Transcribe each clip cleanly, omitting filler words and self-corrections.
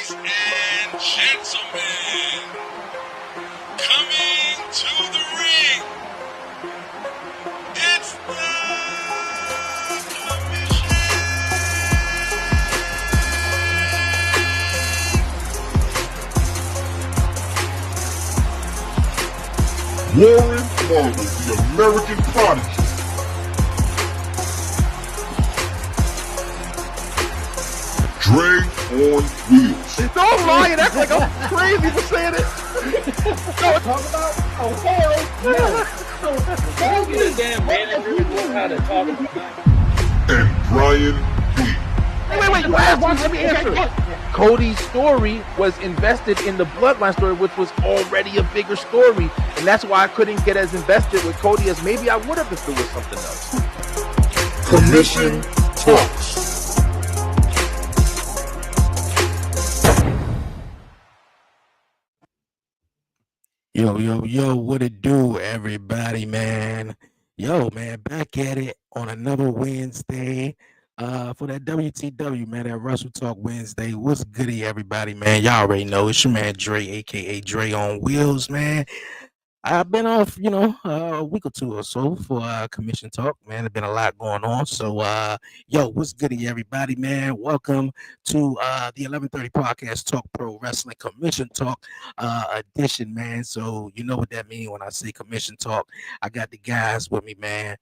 Ladies and gentlemen, coming to the ring, it's the Warren Marlowe, the American Prodigy. Dre on wheels. Don't lie and act like I'm crazy for saying it. Talk about don't get a damn manager and know how to talk about. And Brian B. Wait, you asked me, let me answer. Cody's story was invested in the Bloodline story, which was already a bigger story. And that's why I couldn't get as invested with Cody as maybe I would have if it was something else. Commission Talks. Yo, what it do, everybody, man? Yo, man, back at it on another Wednesday for that WTW, man, that Wrestle Talk Wednesday. What's goody, everybody, man? Y'all already know it's your man Dre, a.k.a. Dre on Wheels, man. I've been off, a week or two or so for commission talk, man. There's been a lot going on. So, yo, what's goody, everybody, man? Welcome to the 11:30 podcast, Talk Pro Wrestling Commission Talk edition, man. So, you know what that means when I say commission talk. I got the guys with me, man,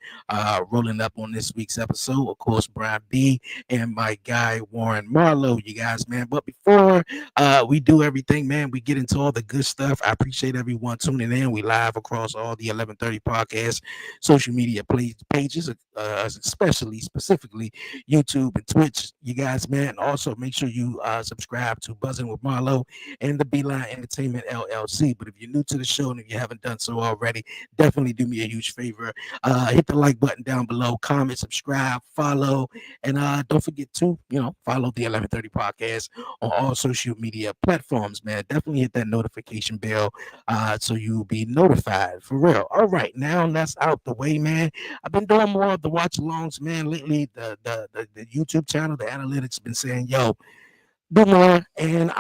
rolling up on this week's episode. Of course, Brian B. and my guy, Warren Marlowe, you guys, man. But before we do everything, man, we get into all the good stuff. I appreciate everyone tuning in. We live across all the 11:30 podcast social media pages, specifically YouTube and Twitch, you guys, man. Also, make sure you subscribe to Buzzing with Marlowe and the Beeline Entertainment LLC. But if you're new to the show and if you haven't done so already, definitely do me a huge favor. Hit the like button down below, comment, subscribe, follow, and don't forget to, follow the 11:30 podcast on all social media platforms, man. Definitely hit that notification bell so you'll be notified for real. All right, now that's out the way, man. I've been doing more of the watch alongs, man. Lately, the YouTube channel, the analytics been saying, yo, do more. And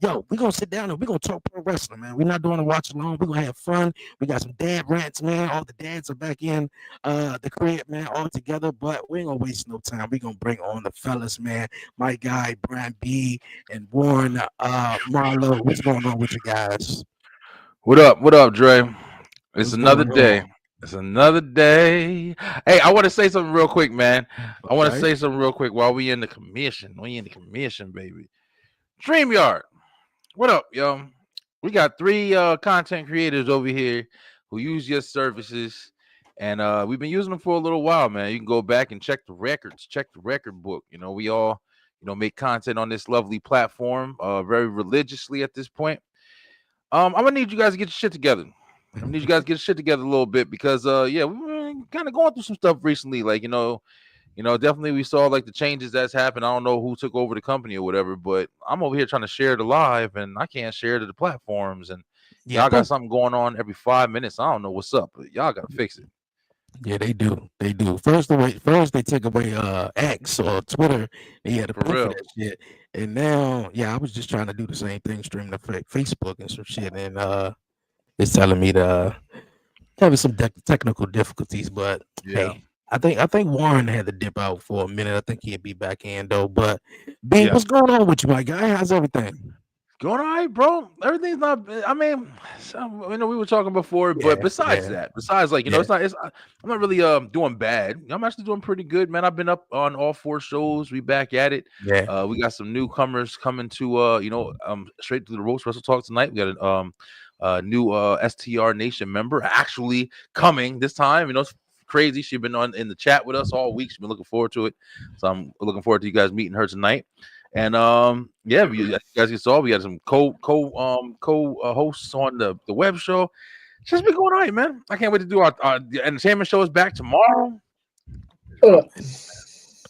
we're gonna sit down and we're gonna talk pro wrestling, man. We're not doing a watch along, we're gonna have fun. We got some dad rants, man. All the dads are back in the crib, man, all together, but we ain't gonna waste no time. We're gonna bring on the fellas, man. My guy Brian B and Warren Marlowe. What's going on with you guys? What up, Dre? It's another day. It's another day. Hey, I want to say something real quick, man. I want to say something real quick while we in the commission. We in the commission, baby. StreamYard. What up, yo? We got 3 content creators over here who use your services, and we've been using them for a little while, man. You can go back and check the records, check the record book. We all, make content on this lovely platform very religiously at this point. I'm gonna need you guys to get your shit together. I need you guys to get your shit together a little bit because we've been kind of going through some stuff recently. Like, definitely we saw like the changes that's happened. I don't know who took over the company or whatever, but I'm over here trying to share it live and I can't share it to the platforms. And y'all got something going on every 5 minutes. I don't know what's up, but y'all gotta fix it. Yeah, they do. They do. First they took away X or Twitter. They had to pay for that shit. And now, I was just trying to do the same thing, stream to Facebook and some shit. And it's telling me to having some technical difficulties. But hey, I think Warren had to dip out for a minute. I think he'd be back in though. But B, what's going on with you, my guy? How's everything? Going all right, bro. Everything's not. I mean, we were talking before, but besides that, like it's not. I'm not really doing bad. I'm actually doing pretty good, man. I've been up on all 4 shows. We back at it. Yeah. We got some newcomers coming to straight to the Roast Wrestle Talk tonight. We got a new STR Nation member actually coming this time. It's crazy. She's been in the chat with us all week. She's been looking forward to it. So I'm looking forward to you guys meeting her tonight. And you guys saw we had some co-hosts on the web show. It's just been going on, man. I can't wait to do our the entertainment show is back tomorrow. Hey,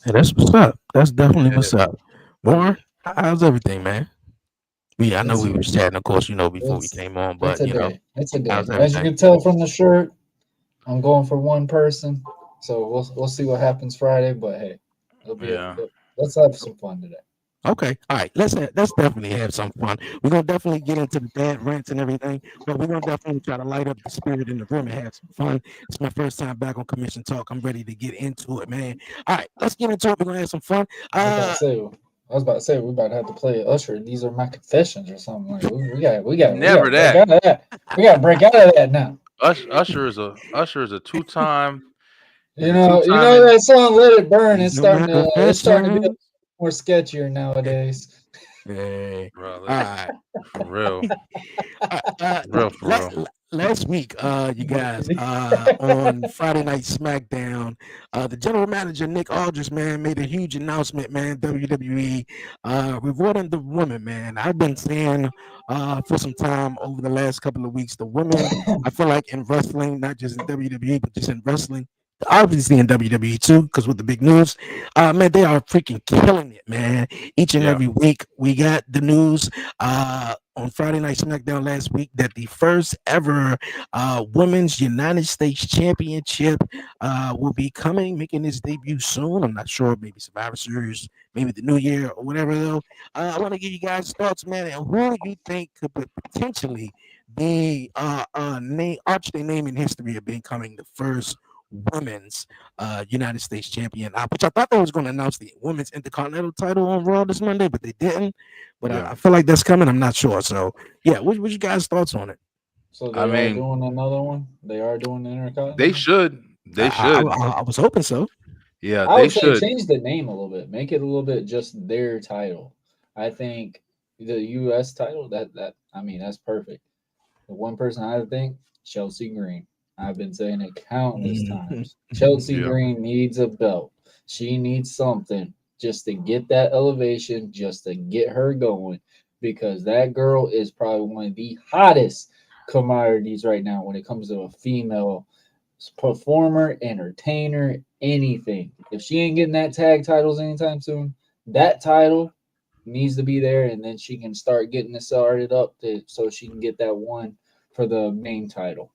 that's what's up. That's definitely what's up. Warren, how's everything, man? I know we were chatting, of course, before we came on, but it's a day. As you can tell from the shirt, I'm going for one person. So we'll see what happens Friday, but hey, it'll be let's have some fun today. Okay, all right. Let's definitely have some fun. We're gonna definitely get into the dad rants and everything, but we're gonna definitely try to light up the spirit in the room and have some fun. It's my first time back on Commission Talk. I'm ready to get into it, man. All right, let's get into it. We're gonna have some fun. I was about to say, we about to have to play Usher. These are my confessions or something. Like we got Never to break that. out of that. We got to break out of that now. Usher is a two-time. He's You a know, two-time in that song "Let It Burn" These is are my it's starting to be confessions. more sketchier nowadays. Hey, all brother. right. For real. Uh, uh, For real, for real. last week, you guys, on Friday Night SmackDown, the general manager Nick Aldris, man, made a huge announcement, man. WWE, rewarding the women, man. I've been saying, for some time over the last couple of weeks, the women. I feel like in wrestling, not just in WWE, but just in wrestling. Obviously in WWE too, because with the big news, man, they are freaking killing it, man. Each and Yeah. every week, we got the news. On Friday Night SmackDown last week that the first ever Women's United States Championship will be coming, making its debut soon. I'm not sure, maybe Survivor Series, maybe the New Year or whatever. Though, I want to give you guys thoughts, man, and who you think could potentially be arch their name in history of becoming the first women's United States champion. Which I thought they was going to announce the women's Intercontinental title on Raw this Monday, but they didn't. But Yeah. I feel like that's coming. I'm not sure. So yeah, what you guys thoughts on it? So I they are mean, doing another one. They are doing the they Intercontinental. should. They should. I was hoping so. Yeah, I they would say should. change the name a little bit. Make it a little bit just their title. I think the U.S. title I mean that's perfect. The one person I think Chelsea Green. I've been saying it countless times. Chelsea Yeah. Green needs a belt. She needs something just to get that elevation, just to get her going, because that girl is probably one of the hottest commodities right now when it comes to a female performer, entertainer, anything. If she ain't getting that tag titles anytime soon, that title needs to be there, and then she can start getting it started up so she can get that one for the main title.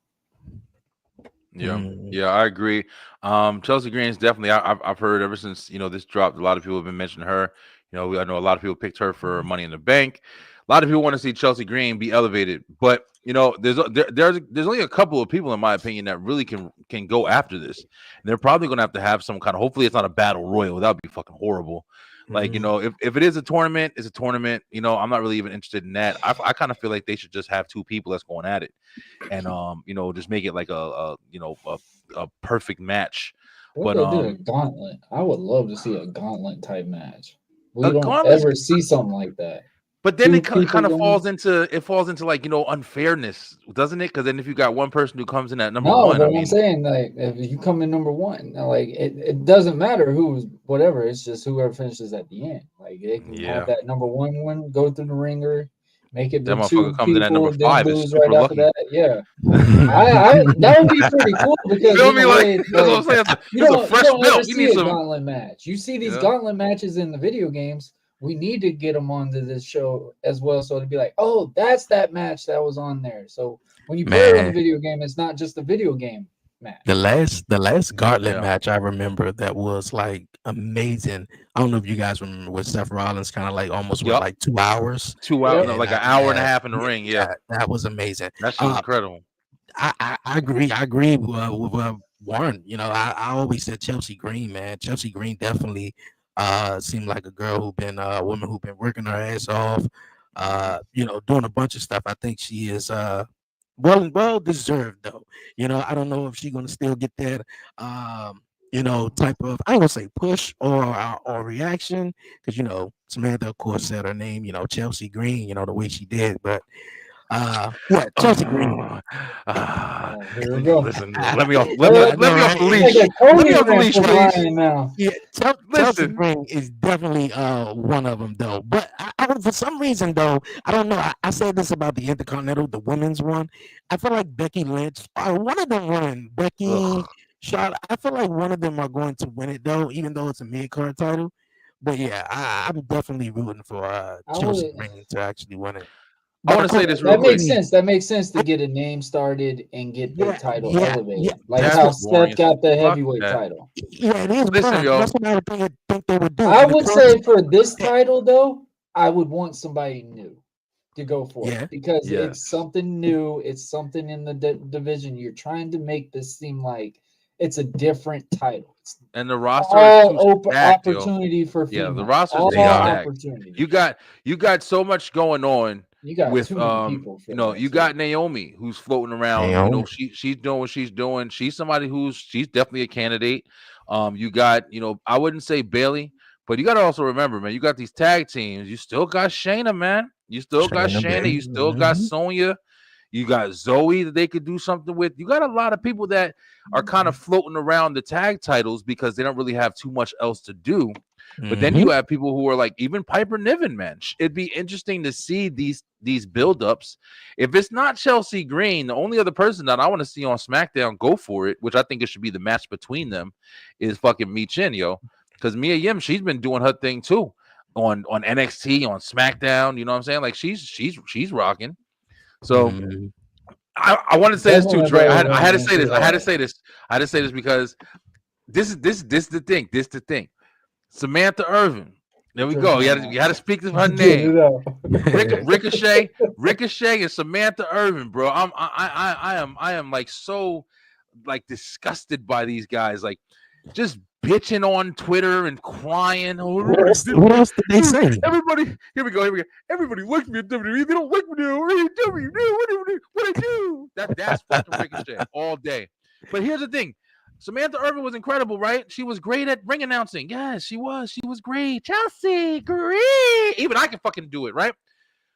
Yeah, Mm. yeah, I agree. Chelsea Green is definitely. I've heard ever since this dropped. A lot of people have been mentioning her. I know a lot of people picked her for Money in the Bank. A lot of people want to see Chelsea Green be elevated, but there's only a couple of people, in my opinion, that really can go after this. And they're probably going to have some kind of. Hopefully, it's not a battle royal. That would be fucking horrible. Like if it is a tournament, it's a tournament. I'm not really even interested in that. I kind of feel like they should just have two people that's going at it, and just make it like a perfect match. What But they did a gauntlet. I would love to see a gauntlet type match. We a don't gauntlet, ever see something like that. but then Two it people kind of going. falls into like unfairness, doesn't it? Because then if you got one person who comes in at number No, one, but I I'm mean, saying like if you come in number one, like it doesn't matter who's whatever. It's just whoever finishes at the end. Like they can have yeah, that number one go through the ringer, make it that to motherfucker two comes in at number people, then five is lose right super after lucky. that. Yeah, I that would be pretty cool You because feel in a me? Like way, that's what I'm like saying. you It's a don't you fresh don't ever belt. We see need a some. gauntlet match. You see these Yeah. gauntlet matches in the video games. We need to get them onto this show as well, so to be like, oh, that's that match that was on there. So when you play it on the Man, video game, it's not just a video game the match. last Gauntlet Yeah. match I remember that was like amazing. I don't know if you guys remember with Seth Rollins, kind of like almost went Yup. like 2 hours, 2 hours, no, Yep. like and an hour and a man, half in the ring. Yeah, that was amazing. that shit was Uh, incredible. I agree. I agree with Warren. I always said Chelsea Green, man. Chelsea Green definitely seemed like a girl a woman who been working her ass off. Hmm. Doing a bunch of stuff. I think she is well deserved though. I don't know if she's gonna still get that type of, I ain't gonna say push or reaction, because Samantha of course said her name, Chelsea Green, the way she did, but yeah, Chelsea Green. Here we go. Listen, let me off. I know, Let me off right? the Like leash. a Let me Cody off the rant leash, for please. Brian now. Yeah, Chelsea Listen. Green is definitely one of them though. But for some reason though, I don't know. I said this about the Intercontinental, the women's one. I feel like Becky Lynch, one of them won. Becky, Ugh. Charlotte. I feel like one of them are going to win it though, even though it's a mid card title. But yeah, I'm definitely rooting for I Chelsea would Green to actually win it. I want to say this real That quick. makes sense. That makes sense to get a name started and get the title elevated. yeah. Like That's how boring Seth got the as fuck heavyweight that. title. Yeah, it is. Listen, boring. yo. That's what I would think they would do. I And the would crazy- say for this title, though, I would want somebody new to go for Yeah. it because Yes. it's something new. It's something in the division. You're trying to make this seem like it's a different title. It's And the roster is all too open stacked, yo. opportunity for Yeah, females. the roster's all too stacked. opportunity. You got so much going on You got with too many people. For you know, that, you too. got Naomi who's floating around. You know, she's doing what she's doing. She's somebody she's definitely a candidate. You got, you know, I wouldn't say Bailey, but you got to also remember, man, you got these tag teams. You still got Shayna, man. You still got Shayna. You still got Sonya. You got Zoe that they could do something with. You got a lot of people that are kind of floating around the tag titles because they don't really have too much else to do. But then you have people who are like even Piper Niven, man. It'd be interesting to see these buildups. If it's not Chelsea Green, the only other person that I want to see on SmackDown go for it, which I think it should be the match between them, is fucking Mi Chin, yo. Because Mia Yim, she's been doing her thing too on NXT, on SmackDown. You know what I'm saying? Like she's rocking. So I want to say this too, Dre. I had to say this. I had to say this because this is the thing. This the thing. Samantha Irvin. There we go. You had to speak to her name. Ricochet and Samantha Irvin, bro. I am like so like disgusted by these guys. Like just bitching on Twitter and crying. What else did they say? Everybody, here we go. Everybody likes me at WWE. They don't like me now. AEW, what I do? That's fucking Ricochet all day. But here's the thing. Samantha Irvin was incredible, right? She was great at ring announcing. Yes, she was. She was great. Chelsea Green. Even I can fucking do it, right?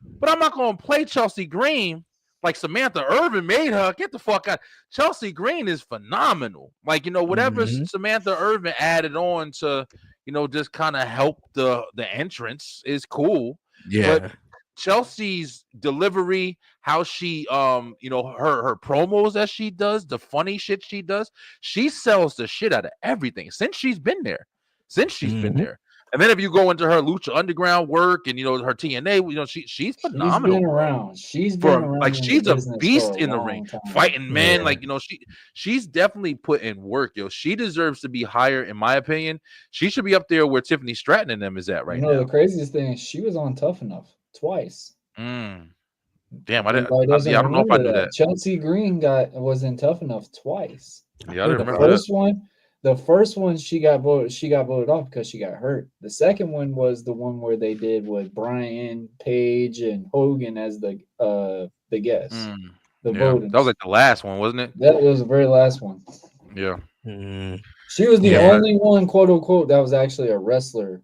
But I'm not going to play Chelsea Green like Samantha Irvin made her. Get the fuck out. Chelsea Green is phenomenal. Like, you know, whatever Samantha Irvin added on to, you know, just kind of help the entrance is cool. Yeah. But Chelsea's delivery, how she you know, her promos that she does, the funny shit she does, she sells the shit out of everything since she's been there. And then if you go into her Lucha Underground work and, you know, her TNA, you know, she's phenomenal. She's been around. She's been around. Like she's a beast in the ring, fighting men. Like, you know, she's definitely put in work, yo. She deserves to be higher, in my opinion. She should be up there where Tiffany Stratton and them is at right now. The craziest thing is she was on Tough Enough twice. Damn, I don't know if I knew that. Chelsea Green was in Tough Enough twice. Yeah, I didn't remember that. The first one she got voted off because she got hurt. The second one was the one where they did with Brian, Page, and Hogan as the guests. Voting. That was like the last one, wasn't it? That was the very last one. Yeah. She was the only one, quote unquote, that was actually a wrestler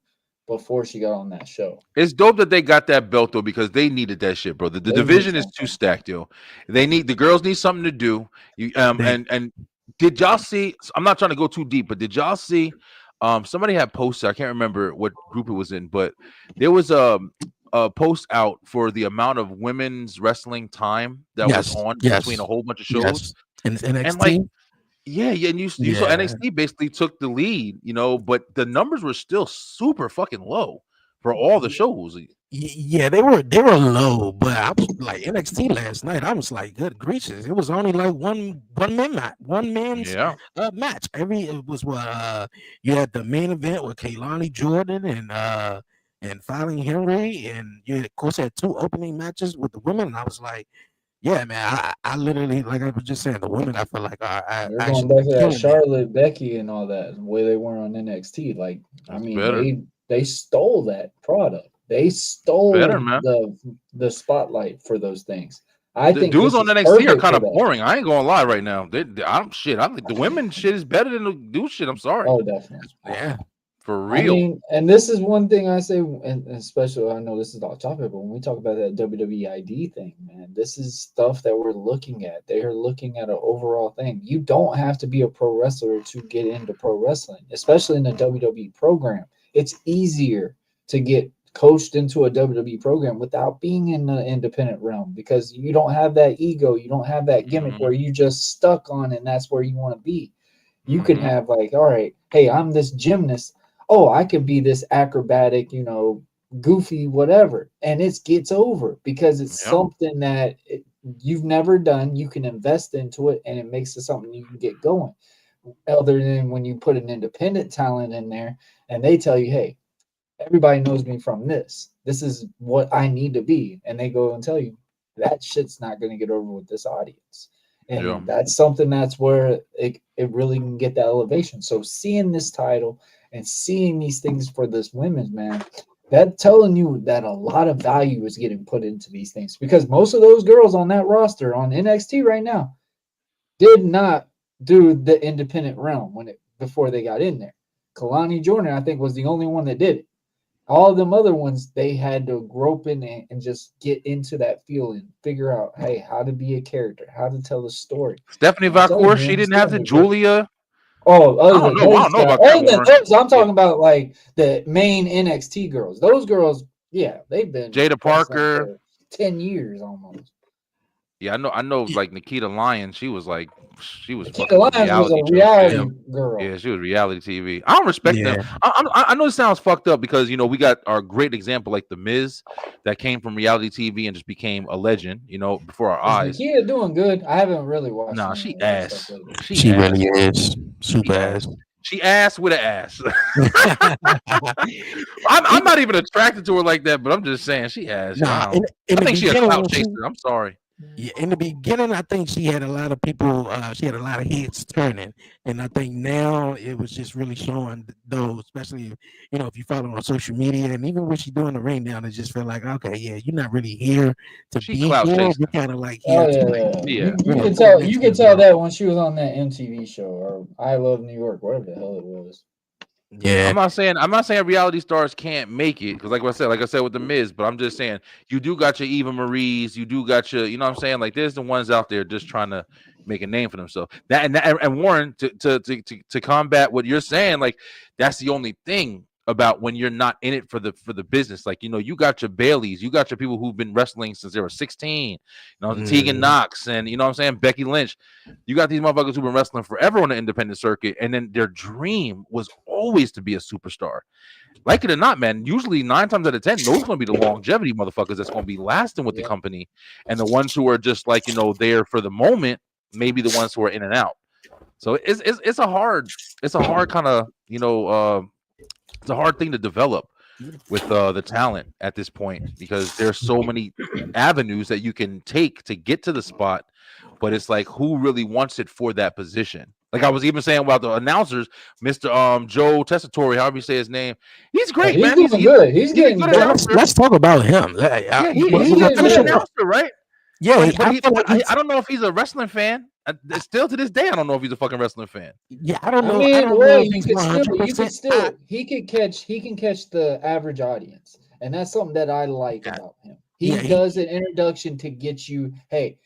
before she got on that show. It's dope that they got that belt though, because they needed that shit, bro. The division is too stacked, yo. The girls need something to do. And did y'all see? I'm not trying to go too deep, but did y'all see? Somebody had posted. I can't remember what group it was in, but there was a post out for the amount of women's wrestling time that was on between a whole bunch of shows. And NXT. And like, and you saw NXT basically took the lead, you know, but the numbers were still super fucking low for all the shows. Yeah, they were low, but I was like NXT last night. I was like, good gracious, it was only like one man's match. It was you had the main event with Kaylani Jordan and Filing Henry, and you of course had two opening matches with the women. And I was like, yeah, man, I literally, like I was just saying, the women, I feel like they're going back to that Charlotte, Becky, and all that, the way they were on NXT. Like, I mean, they stole that product. They stole the spotlight for those things. I think dudes on NXT are kind of boring. I ain't gonna lie right now. I think the women shit is better than the dude shit. I'm sorry. Oh, definitely. Yeah. For real. I mean, and this is one thing I say, and especially I know this is off topic, but when we talk about that WWE ID thing, man, this is stuff that we're looking at. They are looking at an overall thing. You don't have to be a pro wrestler to get into pro wrestling, especially in the WWE program. It's easier to get coached into a WWE program without being in the independent realm because you don't have that ego. You don't have that gimmick where you just stuck on and that's where you want to be. You can have like, all right, hey, I'm this gymnast. Oh, I could be this acrobatic, goofy whatever, and it gets over because it's something that you've never done. You can invest into it, and it makes it something you can get going. Other than when you put an independent talent in there, and they tell you, "Hey, everybody knows me from this. This is what I need to be," and they go and tell you that shit's not going to get over with this audience. And that's something that's where it really can get that elevation. So seeing this title and seeing these things for this women's, man, that telling you that a lot of value is getting put into these things, because most of those girls on that roster on NXT right now did not do the independent realm before they got in there. Kalani Jordan, I think, was the only one that did it. All of them other ones, they had to grope in and just get into that feel and figure out, hey, how to be a character, how to tell a story. Stephanie Valcour, she didn't have the Julia. Oh, I don't know about that. Those, I'm talking about like the main NXT girls. Those girls, yeah, they've been Jada Parker for 10 years almost. Yeah, I know. Like Nikita Lyons, she was Nikita Lyons was a reality girl. Yeah, she was reality TV. I don't respect them. I know it sounds fucked up because we got our great example like the Miz that came from reality TV and just became a legend. Before our eyes. Nikita doing good. I haven't really watched. Nah, she ass. She really is super ass. She ass with an ass. I'm not even attracted to her like that, but I'm just saying she ass. Nah, I think she a clout chaser. I'm sorry. Yeah, in the beginning, I think she had a lot of people. She had a lot of heads turning, and I think now it was just really showing those, especially if you follow her on social media, and even when she's doing the ring down, it just feel like, okay, yeah, you're not really here to be here. You're kind of like here. You can tell. You can tell that when she was on that MTV show or I Love New York, whatever the hell it was. Yeah, I'm not saying reality stars can't make it because, like I said with the Miz, but I'm just saying you do got your Eva Marie's, you do got your, what I'm saying, like there's the ones out there just trying to make a name for themselves. And Warren, to combat what you're saying, like that's the only thing about when you're not in it for the business. Like you got your Baileys, you got your people who've been wrestling since they were 16, Tegan Knox, and what I'm saying, Becky Lynch. You got these motherfuckers who've been wrestling forever on the independent circuit, and then their dream was always to be a superstar. Like it or not, man, usually 9 times out of 10, those are going to be the longevity motherfuckers that's going to be lasting with the company, and the ones who are just like there for the moment, maybe the ones who are in and out. So it's a hard kind of it's a hard thing to develop with the talent at this point because there's so many avenues that you can take to get to the spot, but it's like who really wants it for that position. Like I was even saying about the announcers, Mr. Joe Tessitore, however you say his name, he's great, man. He's good. He's getting good. Let's talk about him. He's an announcer, right? Yeah, I don't know if he's a wrestling fan. Still to this day, I don't know if he's a fucking wrestling fan. Yeah, I don't know. He can catch the average audience, and that's something that I like about him. He does an introduction to get you. Hey,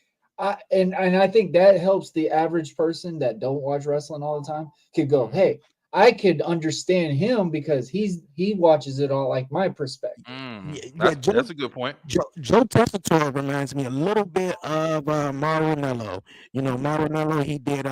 and I think that helps the average person that don't watch wrestling all the time. Could go, hey, I could understand him because he watches it all like my perspective. That's a good point. Joe Tessitore reminds me a little bit of Marinello. Marinello, he did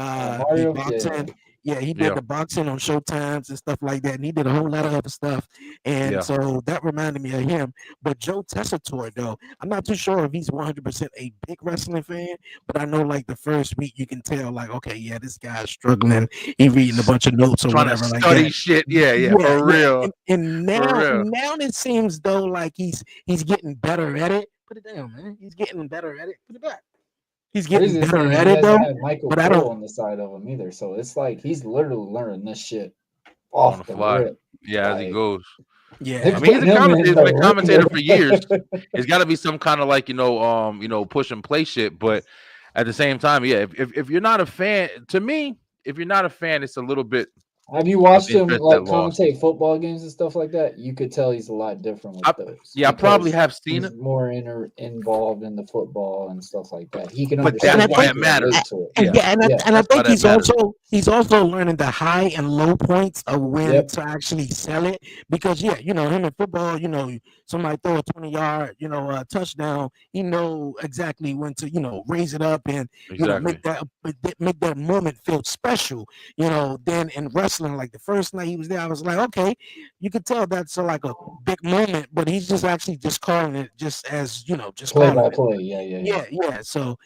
boxing. Yeah, he did the boxing on Showtimes and stuff like that. And he did a whole lot of other stuff. And so that reminded me of him. But Joe Tessitore, though, I'm not too sure if he's 100% a big wrestling fan, but I know like the first week you can tell, like, okay, yeah, this guy's struggling. He reading a bunch of notes or trying whatever. To like study that. Shit. Yeah, for real. And now it seems though like he's getting better at it. Put it down, man. He's getting better at it. Put it back. He's getting better at it though. But I don't on the side of him either. So it's like he's literally learning this shit off the fly. Rip. Yeah, as he goes. Yeah, I mean he's a commentator for years. It's got to be some kind of like push and play shit. But at the same time, yeah, if you're not a fan, to me, if you're not a fan, it's a little bit. Have you watched him like commentate football games and stuff like that? You could tell he's a lot different with those. Yeah, I probably have seen it. More involved in the football and stuff like that. He can understand. That's why it matters. And I think he's also learning the high and low points of when to actually sell it. Because him in football, somebody throw a 20-yard, touchdown, he know exactly when to raise it up and make that moment feel special. Then in wrestling, wrestling. Like the first night he was there, I was like, okay, you could tell that's like a big moment, but he's just actually just calling it just as just Play calling by it. play. Yeah. Yeah. So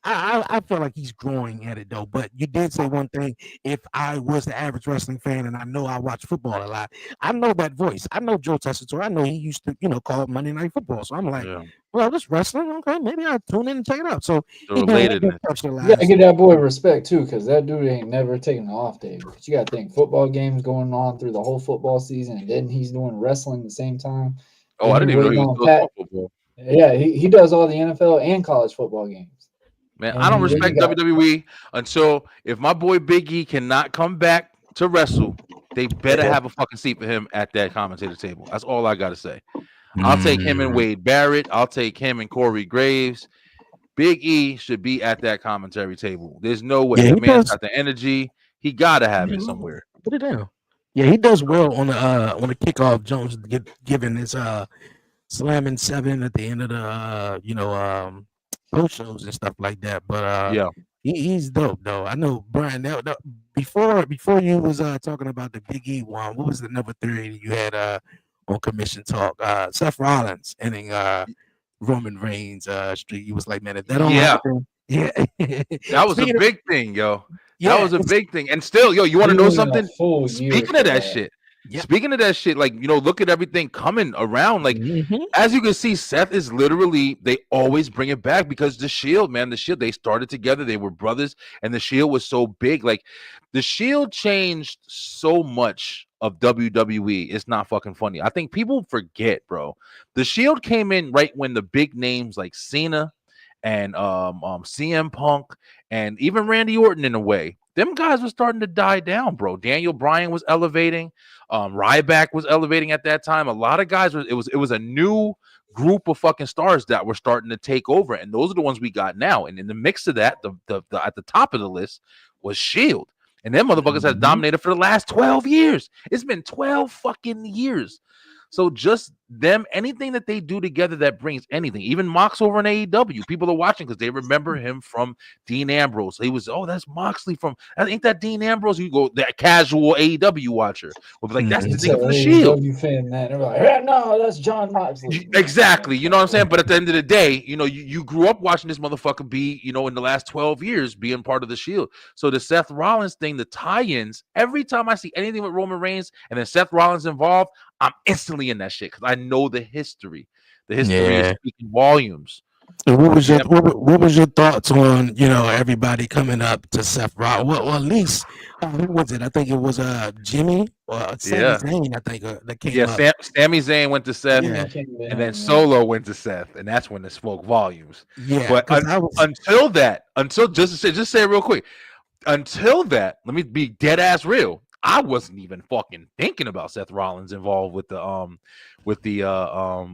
I feel like he's growing at it though. But you did say one thing. If I was the average wrestling fan, and I know I watch football a lot, I know that voice. I know Joe Tessitore. I know he used to, call Monday Night Football. So I'm like, Yeah, well, this wrestling, okay, maybe I'll tune in and check it out. So the he did relatedness. touch the You gotta last. give that boy respect too, because that dude ain't never taking an off day. But you gotta think football games going on through the whole football season, and then he's doing wrestling at the same time. Oh, Then I you're didn't even know waiting he was on still Pat. doing football. Yeah, he does all the NFL and college football games. Man, I And don't then you respect got WWE until if my boy Big E cannot come back to wrestle, they better have a fucking seat for him at that commentator table. That's all I gotta say. I'll take him and Wade Barrett. I'll take him and Corey Graves. Big E should be at that commentary table. There's no way Yeah, that he man's does. got the energy. He gotta have it somewhere. Put it down. Yeah, he does well on the kickoff. Jones giving his slamming 7 at the end of the post shows and stuff like that. But Yeah. he's dope though. I know Brian. Before you was talking about the Big E one, what was the number 3 you had on Commission Talk? Seth Rollins ending Roman Reigns streak. You was like, man, if that don't Yeah. happen, yeah. That was a Speaking of, big thing, yo. That yeah, was a it's, big thing. And still, yo, you want to we know went in a something? full year Speaking for of that that. shit, Yep. speaking of that shit, like, look at everything coming around. Like, Mhm. as you can see, Seth is literally, they always bring it back because the Shield, man, the Shield, they started together. They were brothers, and the Shield was so big. Like, the Shield changed so much of WWE. It's not fucking funny. I think people forget, bro. The Shield came in right when the big names like Cena and CM Punk and even Randy Orton in a way, them guys were starting to die down, bro. Daniel Bryan was elevating, Ryback was elevating at that time. A lot of guys it was a new group of fucking stars that were starting to take over, and those are the ones we got now. And in the mix of that, the at the top of the list was Shield, and them motherfuckers has dominated for the last 12 years. It's been 12 fucking years. So just them, anything that they do together that brings anything, even Mox over in AEW, people are watching because they remember him from Dean Ambrose. He was, oh, that's Moxley from, ain't that Dean Ambrose? You go, that casual AEW watcher will be like, that's the It's nigga a from the Shield. AEW fan, man. They're like, yeah, no, that's John Moxley. Exactly. You know what I'm saying? But at the end of the day, you grew up watching this motherfucker be, in the last 12 years being part of the Shield. So the Seth Rollins thing, the tie-ins, every time I see anything with Roman Reigns and then Seth Rollins involved, I'm instantly in that shit because I know the history. The history is speaking volumes. So what was your thoughts on everybody coming up to Seth Rollins? Well, at least who was it? I think it was Jimmy or Sami Zayn. I think that came up. Sami Zayn went to Seth, Yeah. and then Solo went to Seth, and that's when it spoke volumes. Yeah, but just say it real quick. Until that, let me be dead ass real. I wasn't even fucking thinking about Seth Rollins involved with the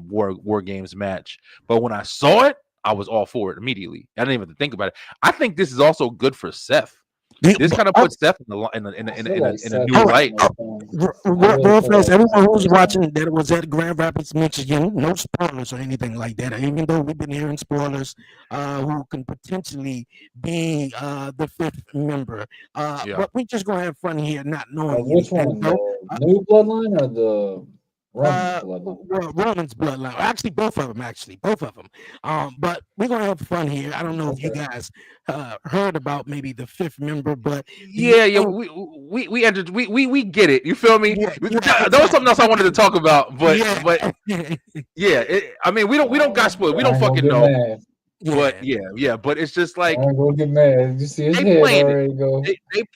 War Games match. But when I saw it, I was all for it immediately. I didn't even think about it. I think this is also good for Seth. This kind of puts Seth in a new light. Real fast, everyone who's watching that was at Grand Rapids, Michigan, no spoilers or anything like that. Even though we've been hearing spoilers, who can potentially be the 5th member. But we just gonna have fun here, not knowing which one, the new bloodline or the Roman's bloodline? Roman's bloodline. Actually, both of them. But we're gonna have fun here. I don't know if you guys heard about maybe the 5th member, but we entered. We get it. You feel me? Yeah, that was something else I wanted to talk about, but I mean, we don't got spoiled. We don't fucking know. Mad. But but it's just like I'm gonna get mad. You see his head already go.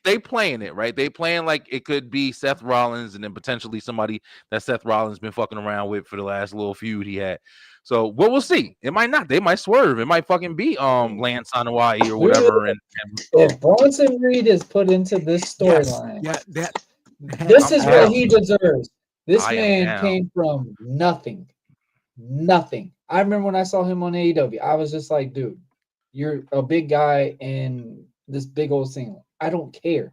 They playing it, right? They playing like it could be Seth Rollins and then potentially somebody that Seth Rollins been fucking around with for the last little feud he had. So we'll see. It might not. They might swerve. It might fucking be Lance Anoa'i or whatever. And if Bronson Reed is put into this storyline, this is what he deserves. This man came from nothing. I remember when I saw him on AEW, I was just like, dude, you're a big guy in this big old single. I don't care.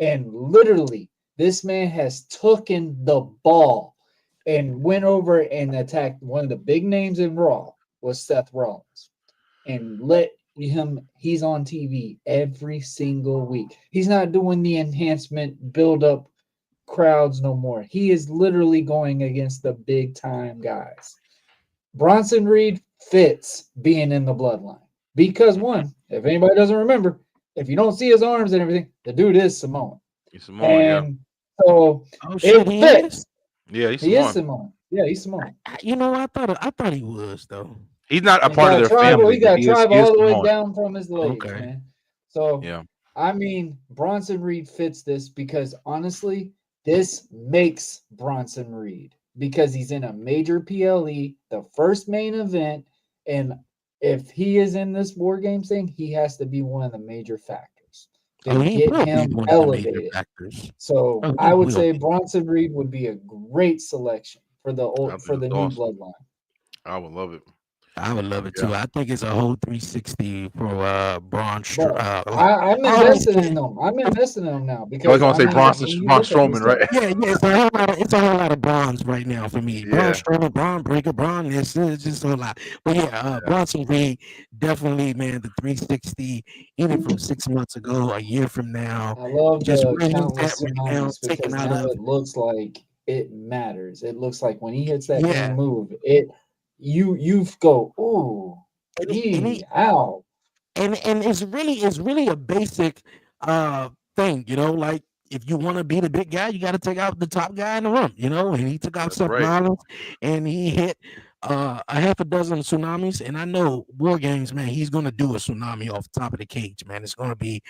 And literally, this man has taken the ball and went over and attacked one of the big names in Raw was Seth Rollins. And let he's on TV every single week. He's not doing the enhancement build up crowds no more. He is literally going against the big time guys. Bronson Reed fits being in the bloodline because one, if anybody doesn't remember, if you don't see his arms and everything, the dude is Samoan. He's Samoan, And so shit, it fits. Yeah, he's He Samoan. is Samoan. Yeah, he's Samoan. You know, I thought he was though. He's not a He's part got of their tribal, family. He got but he is tribal all the way Samoan. down from his legs, Okay. man. So Yeah. I mean, Bronson Reed fits this because honestly, this makes Bronson Reed because he's in a major PLE, the first main event, and if he is in this War Games thing, he has to be one of the major factors to He get will be him one of the major elevated. factors. So He I would will say be. Bronson Reed would be a great selection for the That'd be new awesome. bloodline. I would love it. I would love it Yeah. too. I think it's a whole 360 for Braun Bro, Strowman. I'm invested in them. I'm invested in them now I was because gonna say when Braun you Braun look at this Strowman, stuff, right? Yeah, it's a whole lot of bronze right now for me. Braun Yeah. Strowman, Braun Breaker, Braun this is just a whole lot. But yeah, Bronson Reed, definitely, man, the 360, even from 6 months ago, a year from now. I love Just the where he's countless at right now, tsunamis taken because out now of it looks like it matters. It looks like when he hits that Yeah. main move, you go, ooh, And he- ow. and it's really a basic thing, you know, like if you want to be the big guy, you got to take out the top guy in the room, you know. And he took out That's Seth right. Rollins, and he hit a half a dozen tsunamis. And I know War Games, man, he's gonna do a tsunami off the top of the cage, man. It's gonna be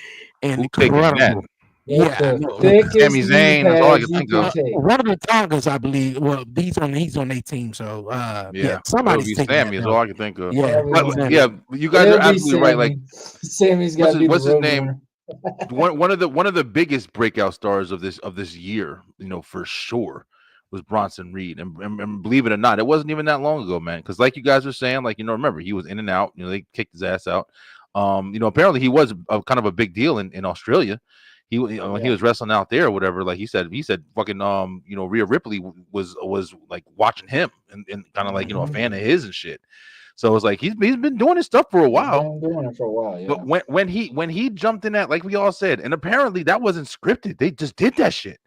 Who taking that? incredible. With Yeah, I the know. thickest Sami Zayn, that's all I knee can pads think you of. could take. one of the Tongas, I believe. Well, he's on their team, so Yeah, yeah, it would somebody's be taking Sammy. that Is all belt. I can think of. Yeah, Probably But won't Sammy. yeah, you guys It'll are be absolutely right. Like, Sammy's got to be the what's his road name? runner. one of the biggest breakout stars of this year, you know, for sure, was Bronson Reed. And believe it or not, it wasn't even that long ago, man. Because like you guys are saying, like, you know, remember he was in and out. You know, they kicked his ass out. You know, apparently he was kind of a big deal in Australia. He when he was wrestling out there or whatever, like he said fucking you know, Rhea Ripley was like watching him and kind of like, you know, a fan of his and shit. So it's like he's been doing his stuff for a while. He's been doing it for a while, yeah. But when he jumped in that, like we all said, and apparently that wasn't scripted. They just did that shit.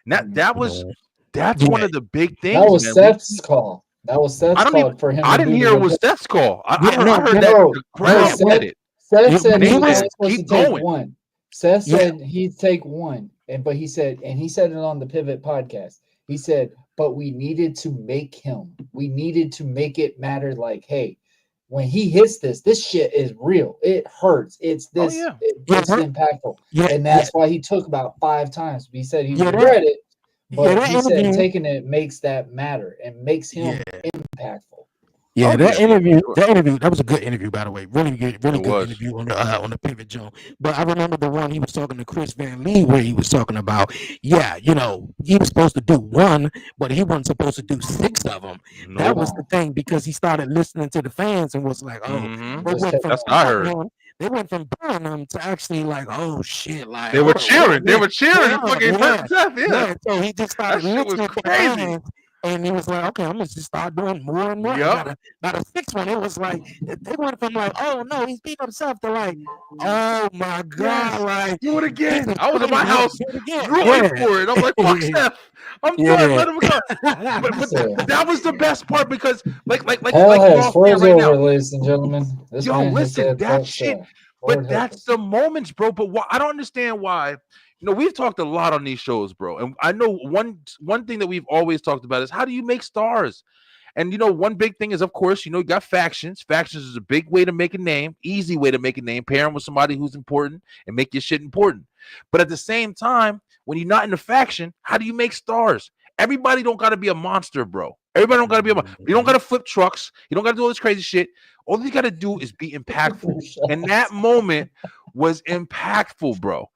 That's one of the big things. That was man. Seth's call. That was Seth's call for him. I didn't hear it was Seth's call. I heard no, that the crowd said it. Seth said he was was only supposed to keep take going. one. Seth said he'd take one, but he said it on the Pivot podcast. He said, but we needed to make him. We needed to make it matter. Like, hey, when he hits this shit is real. It hurts. It's this. It's impactful. Yeah, and that's why he took about 5 times. He said he regretted it, but he said taking it makes that matter and makes him impactful. Yeah, that interview, that was a good interview, by the way. Really good interview on the Pivot Joint. But I remember the one he was talking to Chris Van Lee, where he was talking about, you know, he was supposed to do one, but he wasn't supposed to do 6 of them. No. That was the thing, because he started listening to the fans and was like, that's I heard. They went from booing them to actually like, oh shit, like they were cheering. They were cheering. Yeah. So he just started listening to the fans. And he was like, okay, I'm gonna just start doing more and more. Yep. About a 6th one, it was like they went from like, oh no, he's beating himself, to like, oh my god, like do it again. I was in my house rooting for it. I'm like, fuck Steph. I'm done. Let him go. But that was the best part, because like right now, ladies and gentlemen. Listen, that shit. But that's the moments, bro. But I don't understand why. You know, we've talked a lot on these shows, bro. And I know one thing that we've always talked about is, how do you make stars? And, you know, one big thing is, of course, you know, you got factions. Factions is a big way to make a name, easy way to make a name, pairing with somebody who's important and make your shit important. But at the same time, when you're not in a faction, how do you make stars? Everybody don't got to be a monster, bro. Everybody don't got to be you don't got to flip trucks. You don't got to do all this crazy shit. All you got to do is be impactful. And that moment was impactful, bro.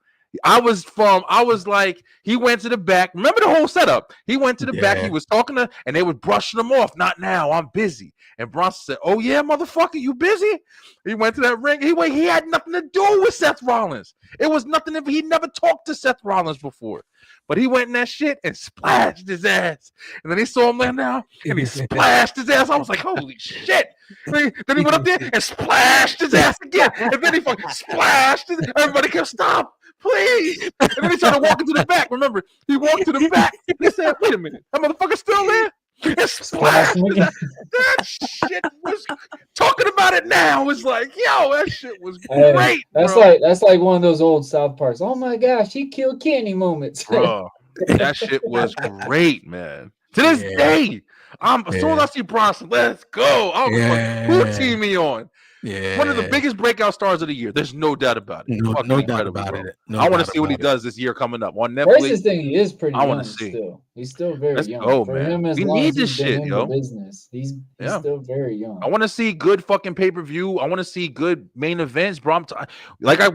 I was like, he went to the back. Remember the whole setup? He went to the back. He was talking to, and they were brushing him off. Not now. I'm busy. And Bronson said, "Oh yeah, motherfucker, you busy?" He went to that ring. He had nothing to do with Seth Rollins. It was nothing. He never talked to Seth Rollins before. But he went in that shit and splashed his ass. And then he saw him laying down and he splashed his ass. I was like, holy shit. Then he went up there and splashed his ass again. And then he fucking splashed his. Everybody kept, stop, please. And then he started walking to the back. Remember, he walked to the back. And he said, wait a minute, that motherfucker's still there? And splashed his ass. That shit was, talking about it now was like, yo, that shit was great. That's bro. that's like one of those old South Parks. Oh my gosh, he killed Kenny moments. Bro, that shit was great, man. To this day, as soon as I see Bronson, let's go. I don't know who team me on. Yeah, one of the biggest breakout stars of the year. There's no doubt about it. No doubt about it. I want to see what he does this year coming up on Netflix. Versus thing, he is pretty young still. He's still very Let's young. go, For man. him, as We long need as this he's been shit, in yo. the business, he's still very young. I want to see good fucking pay-per-view. I want to see good main events, bro.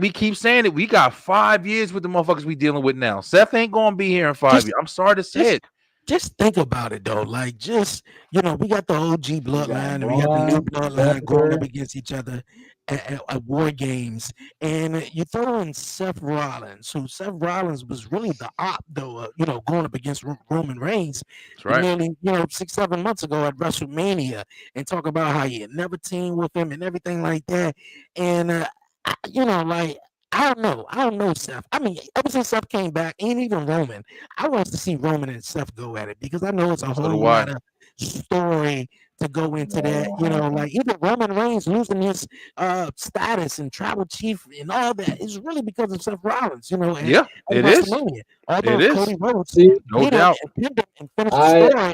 We keep saying it. We got 5 years with the motherfuckers we dealing with now. Seth ain't gonna be here in 5 years. I'm sorry to say it. Just think about it though. Like, just, we got the OG bloodline and we got the new bloodline going up against each other at War Games. And you throw in Seth Rollins, who Seth Rollins was really the op, though, going up against Roman Reigns. That's right. Nearly, 6-7 months ago at WrestleMania, and talk about how you never teamed with him and everything like that. And, I don't know Seth. I mean, ever since Seth came back, and even Roman, I want to see Roman and Seth go at it because I know it's a whole lot of story to go into that. Like even Roman Reigns losing his status and tribal chief and all that is really because of Seth Rollins. And it is. Although Cody Rhodes, no doubt, and finished the story.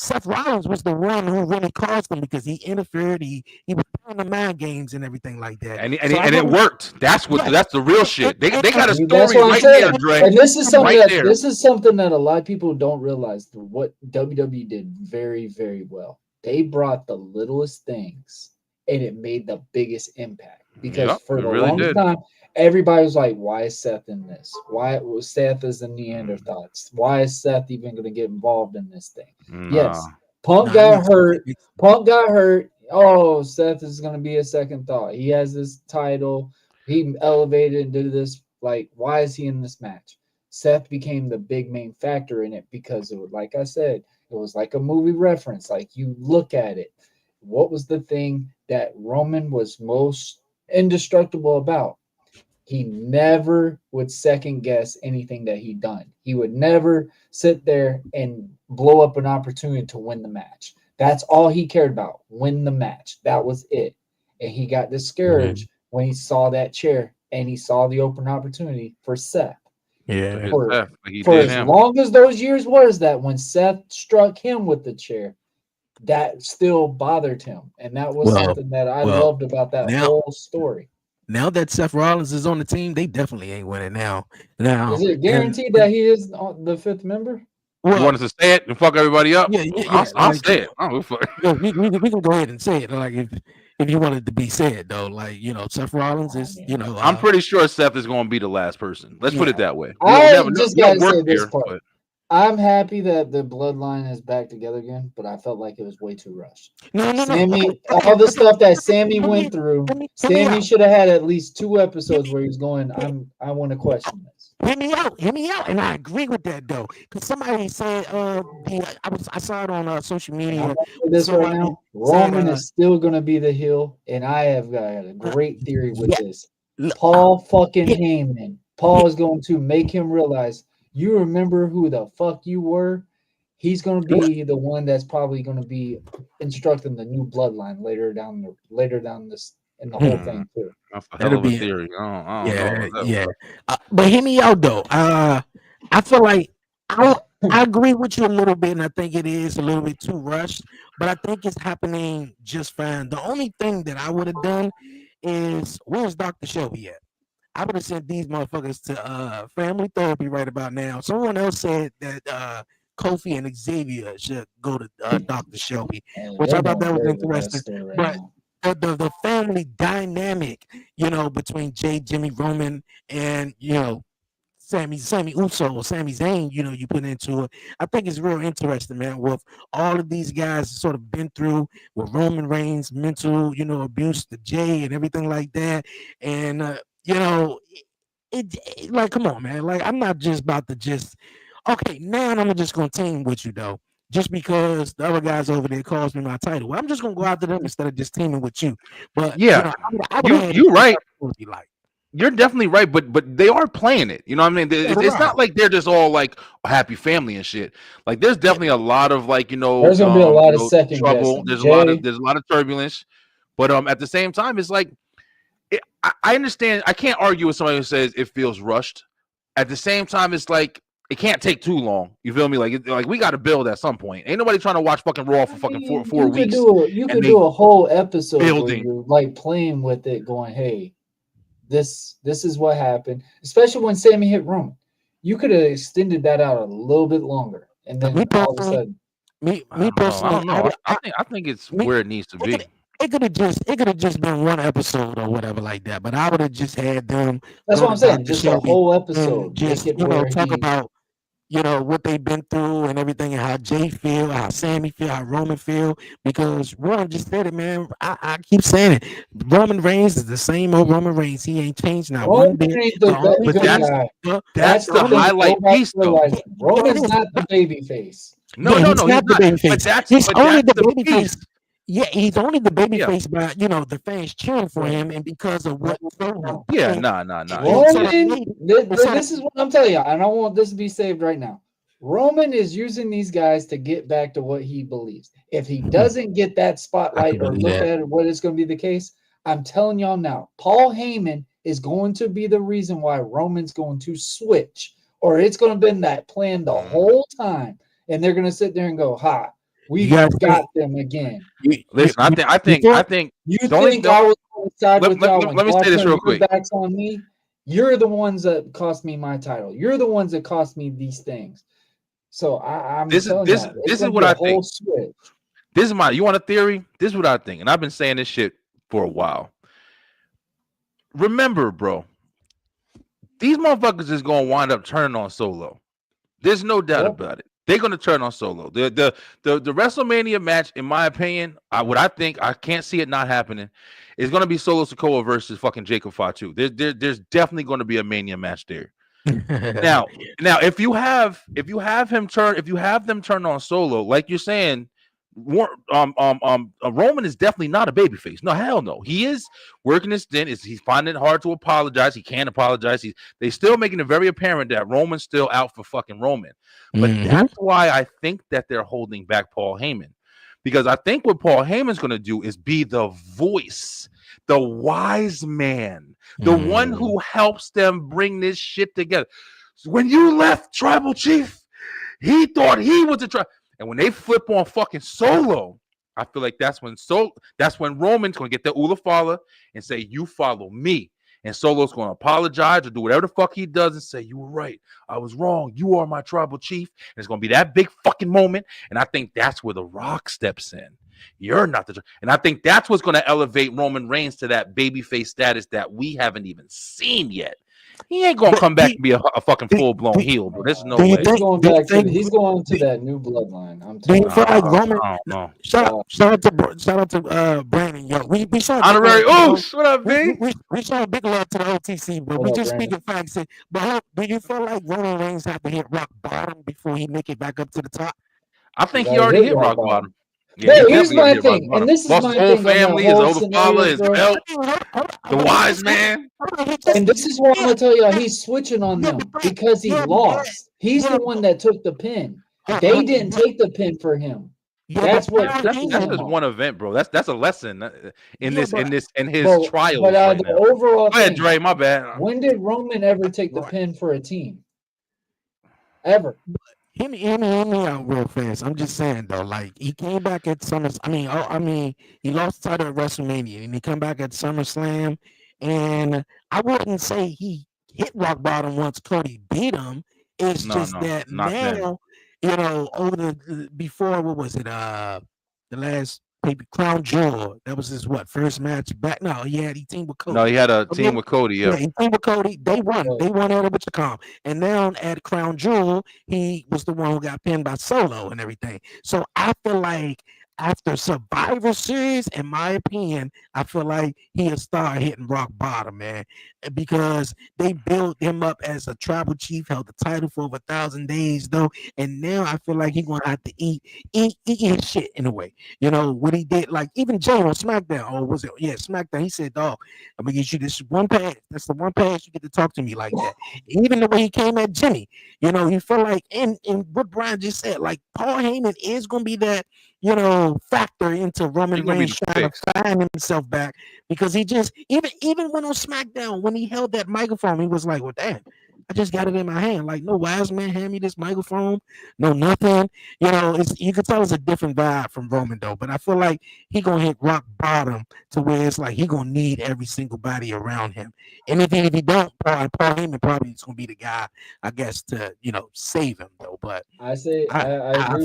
Seth Rollins was the one who really caused them because he interfered. He was playing the mind games and everything like that. And it worked. That's the real shit. They got a story right there, Dre. And this is something that a lot of people don't realize. What WWE did very, very well. They brought the littlest things and it made the biggest impact. Because for the longest time, everybody was like, why is Seth in this? Why was Seth as the Neanderthals? Why is Seth even going to get involved in this thing? Yes, Punk got hurt. Oh, Seth is going to be a second thought. He has this title. He elevated and did this. Like, why is he in this match? Seth became the big main factor in it because it was, like I said, it was like a movie reference. Like, you look at it. What was the thing that Roman was most indestructible about? He never would second guess anything that he'd done. He would never sit there and blow up an opportunity to win the match. That's all he cared about, win the match. That was it. And he got discouraged when he saw that chair and he saw the open opportunity for Seth. Yeah. For as long as those years was that when Seth struck him with the chair, that still bothered him. And that was something that I loved about that whole story. Now that Seth Rollins is on the team, they definitely ain't winning now. Is it guaranteed that he is the fifth member? You want us to say it and fuck everybody up? Yeah, I'll say it. We can go ahead and say it. Like if you wanted to be said though, like Seth Rollins is, I'm pretty sure Seth is going to be the last person. Let's put it that way. I just gotta say this part. I'm happy that the bloodline is back together again, but I felt like it was way too rushed. No. All the stuff that Sammy went through, Sammy should have had at least 2 episodes where he's going, I want to question this. Hear me out, and I agree with that though. Because somebody said, I saw it on social media. This right now, Roman is still gonna be the heel, and I have got a great theory with this. Paul fucking Heyman. Paul is going to make him realize. You remember who the fuck you were? He's going to be the one that's probably going to be instructing the new bloodline later down this in the whole thing too. That's a hell of a theory. I don't know. But hear me out though. I feel like I agree with you a little bit, and I think it is a little bit too rushed. But I think it's happening just fine. The only thing that I would have done is, where's Dr. Shelby at? I would have sent these motherfuckers to family therapy right about now. Someone else said that Kofi and Xavier should go to Dr. Shelby, which I thought that was interesting. But the family dynamic, between Jimmy, Roman, and Sammy Uso, Sami Zayn, you put into it. I think it's real interesting, man, with all of these guys sort of been through with Roman Reigns, mental, abuse to Jay and everything like that. And it like, come on, man. Like, I'm not just about to just Okay, now I'm just gonna team with you though. Just because the other guys over there calls me my title. Well, I'm just gonna go after them instead of just teaming with you. But Yeah, I would have had you right. like You're definitely right, but they are playing it. You know what I mean? It's not like they're just all like a happy family and shit. Like there's definitely a lot of like There's gonna be a lot of second trouble. guessing. There's a lot of turbulence, but at the same time, it's like I understand. I can't argue with somebody who says it feels rushed. At the same time, it's like it can't take too long. You feel me? Like we got to build at some point. Ain't nobody trying to watch fucking Raw for fucking four weeks. You could do a whole episode building. where you're like playing with it, going, "Hey, this is what happened." Especially when Sammy hit Roman, you could have extended that out a little bit longer, and then all of a sudden, me I personally, don't know. I think it's where it needs to be. It could have just been one episode or whatever like that. But I would have just had them. That's what I'm saying. Just a whole episode. Just talk about what they've been through and everything, and how Jay feel, how Sammy feel, how Roman feel. Because Roman just said it, man. I keep saying it. Roman Reigns is the same old Roman Reigns. He ain't changed now one bit. That's the highlight piece, though. Roman's not the baby face. No, he's not the baby face. He's only the baby face. Yeah, he's only the baby face by the fans cheering for him and because of what. Yeah, nah. Roman, this is what I'm telling you, and I want this to be saved right now. Roman is using these guys to get back to what he believes. If he doesn't get that spotlight or look at what is going to be the case, I'm telling y'all now, Paul Heyman is going to be the reason why Roman's going to switch, or it's going to be that plan the whole time, and they're going to sit there and go, "Ha, we got them again." Listen, I think you think I was on the side with y'all. Let me say this real quick. Backs on me. You're the ones that cost me my title. You're the ones that cost me these things. So I'm this is what I think. Switch. This is you want a theory? This is what I think, and I've been saying this shit for a while. Remember, bro, these motherfuckers is gonna wind up turning on Solo. There's no doubt about it. They're going to turn on Solo. The WrestleMania match, in my opinion, I think, I can't see it not happening, is going to be Solo Sikoa versus fucking Jacob Fatu. There's definitely going to be a Mania match there. now, if you have them turn on Solo, like you're saying, Roman is definitely not a babyface. No, hell no. He is working his stint. He's finding it hard to apologize. He can't apologize. They still making it very apparent that Roman's still out for fucking Roman. But that's why I think that they're holding back Paul Heyman. Because I think what Paul Heyman's going to do is be the voice, the wise man, the one who helps them bring this shit together. So when you left Tribal Chief, he thought he was the and when they flip on fucking Solo, I feel like that's when Roman's gonna get the Ula Fala and say, "You follow me." And Solo's gonna apologize or do whatever the fuck he does and say, "You were right. I was wrong. You are my tribal chief." And it's gonna be that big fucking moment. And I think that's where The Rock steps in. You're not and I think that's what's gonna elevate Roman Reigns to that babyface status that we haven't even seen yet. He ain't gonna come back and be a fucking full blown heel, but there's no way. He's going to that new bloodline. I'm telling you. I don't know. Shout out to Brandon. Yo, we saw honorary. Oh, what up, B? We saw a big love to the OTC, but we just speaking facts. But do you feel like Roman Reigns have to hit rock bottom before he make it back up to the top? I think he already hit rock bottom. Yeah, here's my thing, and this is my whole thing. Family, his Overfala, his belt, the wise man. And this is what I'm gonna tell you. He's switching on them because he lost. He's the one that took the pin. They didn't take the pin for him. That's just one event, bro. That's a lesson in his trials. But the overall, go ahead, Dre. My bad. When did Roman ever take the pin for a team? Ever? Hear me out real fast. I'm just saying though, like he came back at SummerSlam. He lost the title at WrestleMania, and he come back at SummerSlam. And I wouldn't say he hit rock bottom once Cody beat him. It's that now, over before what was it? The last Crown Jewel. That was his first match back. No, he teamed with Cody. No, he had a team with Cody. Yeah, he teamed with Cody. They won. They won at WrestleCon. And now at Crown Jewel, he was the one who got pinned by Solo and everything. So I feel like after Survivor Series, in my opinion, I feel like he'll start hitting rock bottom, man, because they built him up as a tribal chief, held the title for over 1,000 days, though, and now I feel like he's gonna have to eat his shit in a way. You know what he did, like even Jay on SmackDown, or was it SmackDown? He said, "Dog, I'm gonna get you this one pass. That's the one pass you get to talk to me like that." Even the way he came at Jimmy, you feel like, and what Brian just said, like Paul Heyman is gonna be that factor into Roman Reigns trying to find himself back, because he just even when on SmackDown, when he held that microphone, he was like, "Well, damn, I just got it in my hand. Like, no wise man hand me this microphone, no nothing." You could tell it's a different vibe from Roman though, but I feel like he gonna hit rock bottom to where it's like he gonna need every single body around him. And if he don't, Paul Heyman probably is gonna be the guy, I guess, to save him though. But I agree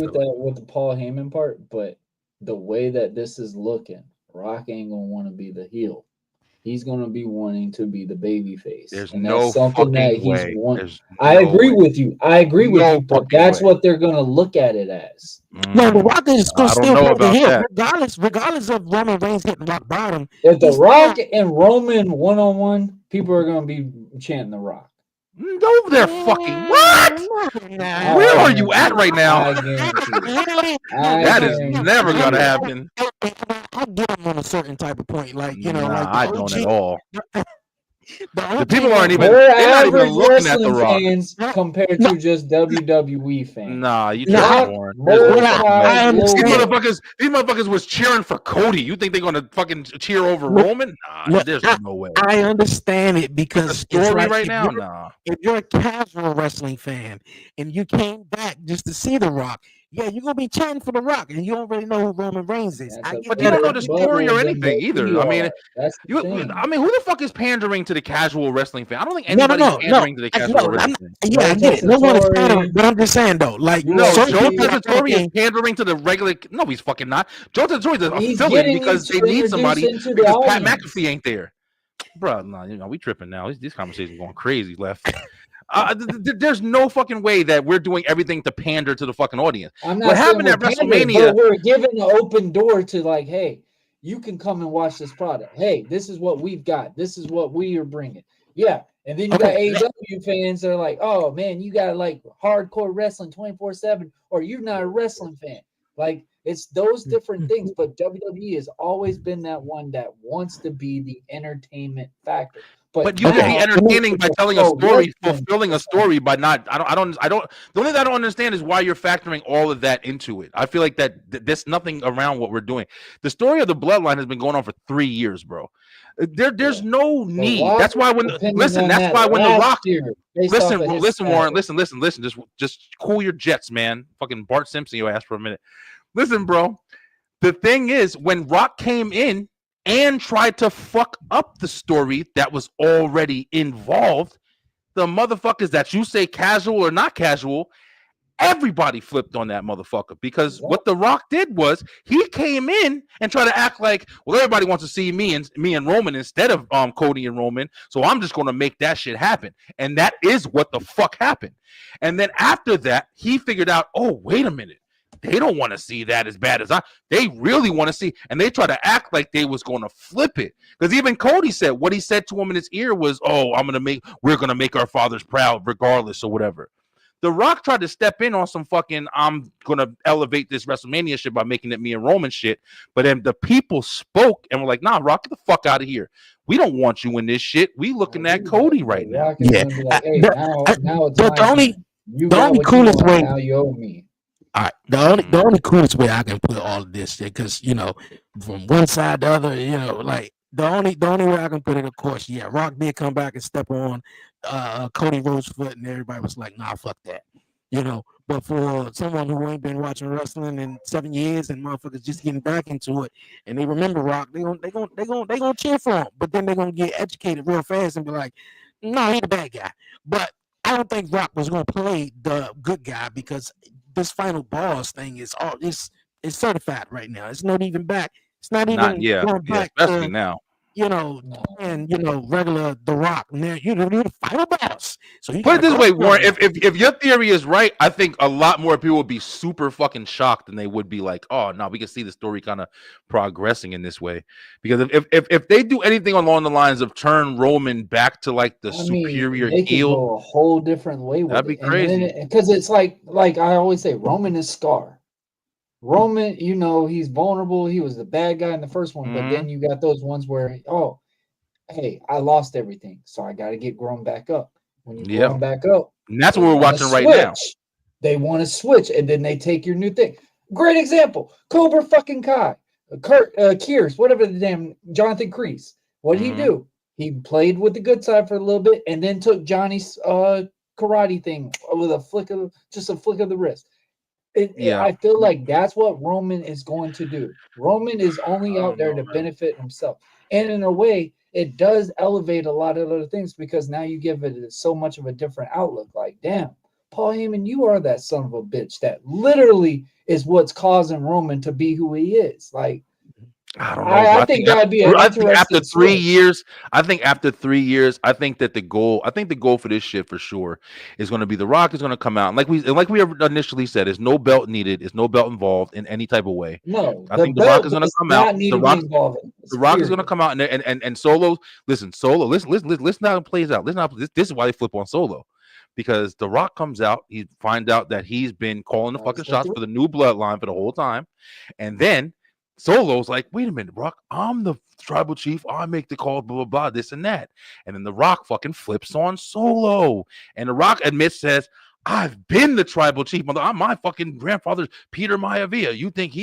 with that with the Paul Heyman part, but the way that this is looking, Rock ain't gonna want to be the heel. He's gonna be wanting to be the baby face. There's and no that's something that fucking way. he's wanting. I agree with you. I agree with you, but that's way. what they're gonna look at it as. No, the Rock is gonna still know play the about heel, that. regardless of Roman Reigns hitting rock bottom. If the Rock and Roman one-on-one, people are gonna be chanting the Rock. No, they're fucking what? Where are you at right now? That is never gonna happen. I get him on a certain type of point, like like I don't at all. The people aren't even. They're not even looking at the Rock. Fans compared to just WWE fans. Nah, you try Warren. These motherfuckers was cheering for Cody. You think they're gonna fucking cheer over Roman? Nah, there's no way. I understand it, because the story right now. Nah, if you're a casual wrestling fan and you came back just to see The Rock, yeah, you're gonna be chanting for The Rock, and you already know who Roman Reigns is. But you don't know the story or anything either. I mean, who the fuck is pandering to the casual wrestling fan? I don't think anybody's pandering to the casual wrestling fan. Yeah, I get it. No one is pandering, but I'm just saying though, like Joe Tessitore is pandering to the regular. No, he's fucking not. Joe Tessitore is a fill-in because they need somebody because Pat McAfee ain't there. Bro, no, we tripping now. These conversations going crazy left. There's no fucking way that we're doing everything to pander to the fucking audience. What happened at WrestleMania? We're giving an open door to like, hey, you can come and watch this product. Hey, this is what we've got. This is what we are bringing. Yeah, and then you got AEW fans that are like, oh man, you got like hardcore wrestling 24/7, or you're not a wrestling fan. Like, it's those different things, but WWE has always been that one that wants to be the entertainment factor. But you can be entertaining by telling a story, fulfilling a story by not. I don't. The only thing I don't understand is why you're factoring all of that into it. I feel like that there's nothing around what we're doing. The story of the Bloodline has been going on for 3 years, bro. There's no need. That's why when That's why when the Rock. Listen, Warren. Listen. Just cool your jets, man. Fucking Bart Simpson, your ass for a minute. Listen, bro. The thing is, when Rock came in and tried to fuck up the story that was already involved, the motherfuckers that you say casual or not casual, everybody flipped on that motherfucker, because what The Rock did was he came in and tried to act like, well, everybody wants to see me and Roman instead of Cody and Roman, so I'm just going to make that shit happen. And that is what the fuck happened. And then after that, he figured out, oh, wait a minute. They don't want to see that as bad as they really want to see. And they try to act like they was going to flip it. Because even Cody said, what he said to him in his ear was, oh, we're going to make our fathers proud regardless or whatever. The Rock tried to step in on some fucking, I'm going to elevate this WrestleMania shit by making it me and Roman shit. But then the people spoke and were like, nah, Rock, get the fuck out of here. We don't want you in this shit. We looking at Cody right now. Yeah. Like, hey, now it's the only coolest way. Now you owe me. All right, the only coolest way I can put all of this, because from one side to the other, like the only way I can put it, of course, yeah, Rock did come back and step on Cody Rhodes' foot, and everybody was like, nah, fuck that, But for someone who ain't been watching wrestling in 7 years and motherfuckers just getting back into it, and they remember Rock, they gonna cheer for him, but then they're gonna get educated real fast and be like, no, he the bad guy. But I don't think Rock was gonna play the good guy, because this final boss thing is certified right now. It's not even back. It's not even going back. Especially now. and regular The Rock. Now you're the final boss. So you Put it gotta this go way, Warren. there. If your theory is right, I think a lot more people would be super fucking shocked than they would be like, oh no, we can see the story kind of progressing in this way. Because if they do anything along the lines of turn Roman back to like the superior they could heel, go a whole different way with that'd be it. And then crazy. because it's like I always say, Roman is Scar. Roman, he's vulnerable. He was the bad guy in the first one, but then you got those ones where, oh, hey, I lost everything, so I got to get grown back up. When you grow back up, and that's they what we're wanna watching right now. They want to switch, and then they take your new thing. Great example: Cobra fucking Kai, Kurt Kears, whatever the damn Jonathan Kreese. What did he do? He played with the good side for a little bit, and then took Johnny's karate thing with a flick of the wrist. I feel like that's what Roman is going to do. Roman is only out there to benefit himself. And in a way, it does elevate a lot of other things because now you give it so much of a different outlook. Like, damn, Paul Heyman, you are that son of a bitch. That literally is what's causing Roman to be who he is. Like, I don't know. I think that'd be an interesting after 3 switch. years, I think that the goal for this shit for sure is going to be The Rock is going to come out and like we initially said, there's no belt needed, there's no belt involved in any type of way. No, I think The Rock is going to come out. The Rock is going to come out and Solo. Listen, listen how it plays out. This is why they flip on Solo. Because The Rock comes out, he finds out that he's been calling the fucking shots for the new bloodline for the whole time, and then Solo's like, wait a minute, Rock, I'm the tribal chief. I make the call, blah, blah, blah, this and that. And then The Rock fucking flips on Solo. And The Rock says, I've been the tribal chief. I'm my fucking grandfather's Peter Maivia. You think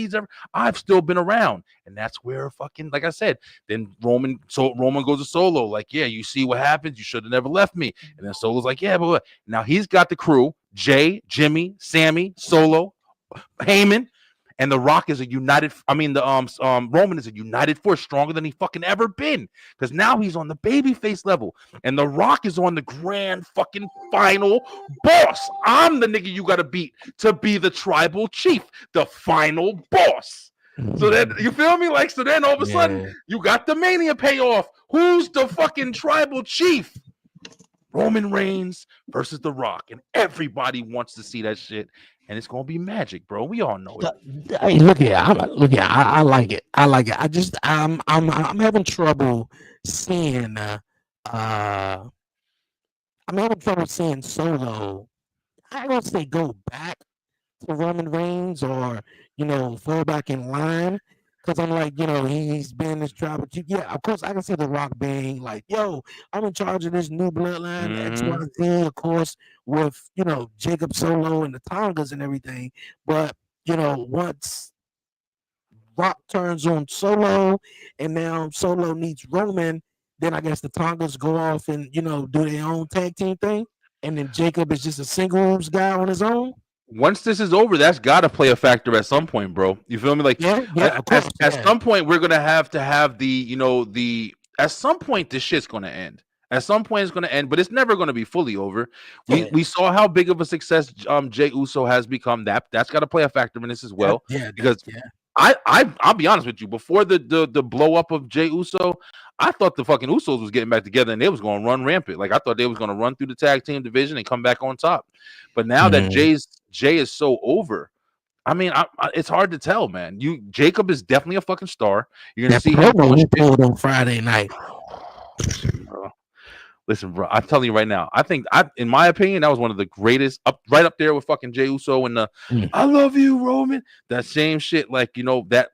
I've still been around. And that's where fucking, like I said, then Roman goes to Solo. Like, yeah, you see what happens. You should have never left me. And then Solo's like, yeah, but now he's got the crew, Jay, Jimmy, Sammy, Solo, Heyman. And The Rock is Roman is a united force, stronger than he fucking ever been. Because now he's on the babyface level. And The Rock is on the grand fucking final boss. I'm the nigga you gotta beat to be the tribal chief, the final boss. So then, you feel me? Like, so then all of a sudden, you got the Mania payoff. Who's the fucking tribal chief? Roman Reigns versus The Rock. And everybody wants to see that shit. And it's gonna be magic, bro. We all know it. Hey, look here. I like it. I like it. I'm having trouble seeing. I'm having trouble seeing Solo. I ain't gonna say go back to Roman Reigns or fall back in line. Because I'm like, he's been this tribal chief. Yeah, of course, I can see The Rock being like, yo, I'm in charge of this new bloodline, XYZ, of course, with, Jacob Solo and the Tongas and everything. But, once Rock turns on Solo and now Solo needs Roman, then I guess the Tongas go off and, do their own tag team thing. And then Jacob is just a singles guy on his own. Once this is over, that's got to play a factor at some point, bro. You feel me? Like, of course, at some point, we're gonna have to have at some point, this shit's gonna end. At some point, it's gonna end, but it's never gonna be fully over. We saw how big of a success Jey Uso has become. That's got to play a factor in this as well. Because I'll be honest with you. Before the blow up of Jey Uso, I thought the fucking Usos was getting back together and they was going to run rampant. Like, I thought they was going to run through the tag team division and come back on top. But now that Jey is so over, I mean, it's hard to tell, man. Jacob is definitely a fucking star. You're gonna see him pulled on Friday night. Listen, bro, I'm telling you right now. I think, in my opinion, that was one of the greatest, right up there with fucking Jey Uso and the "I love you, Roman." That same shit, like, that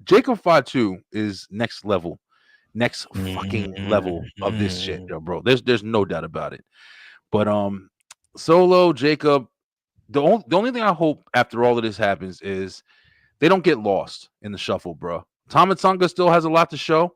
Jacob Fatu is next fucking level of this shit, bro. There's no doubt about it. But Solo, Jacob, the only thing I hope after all of this happens is they don't get lost in the shuffle, bro. Tama Tonga still has a lot to show.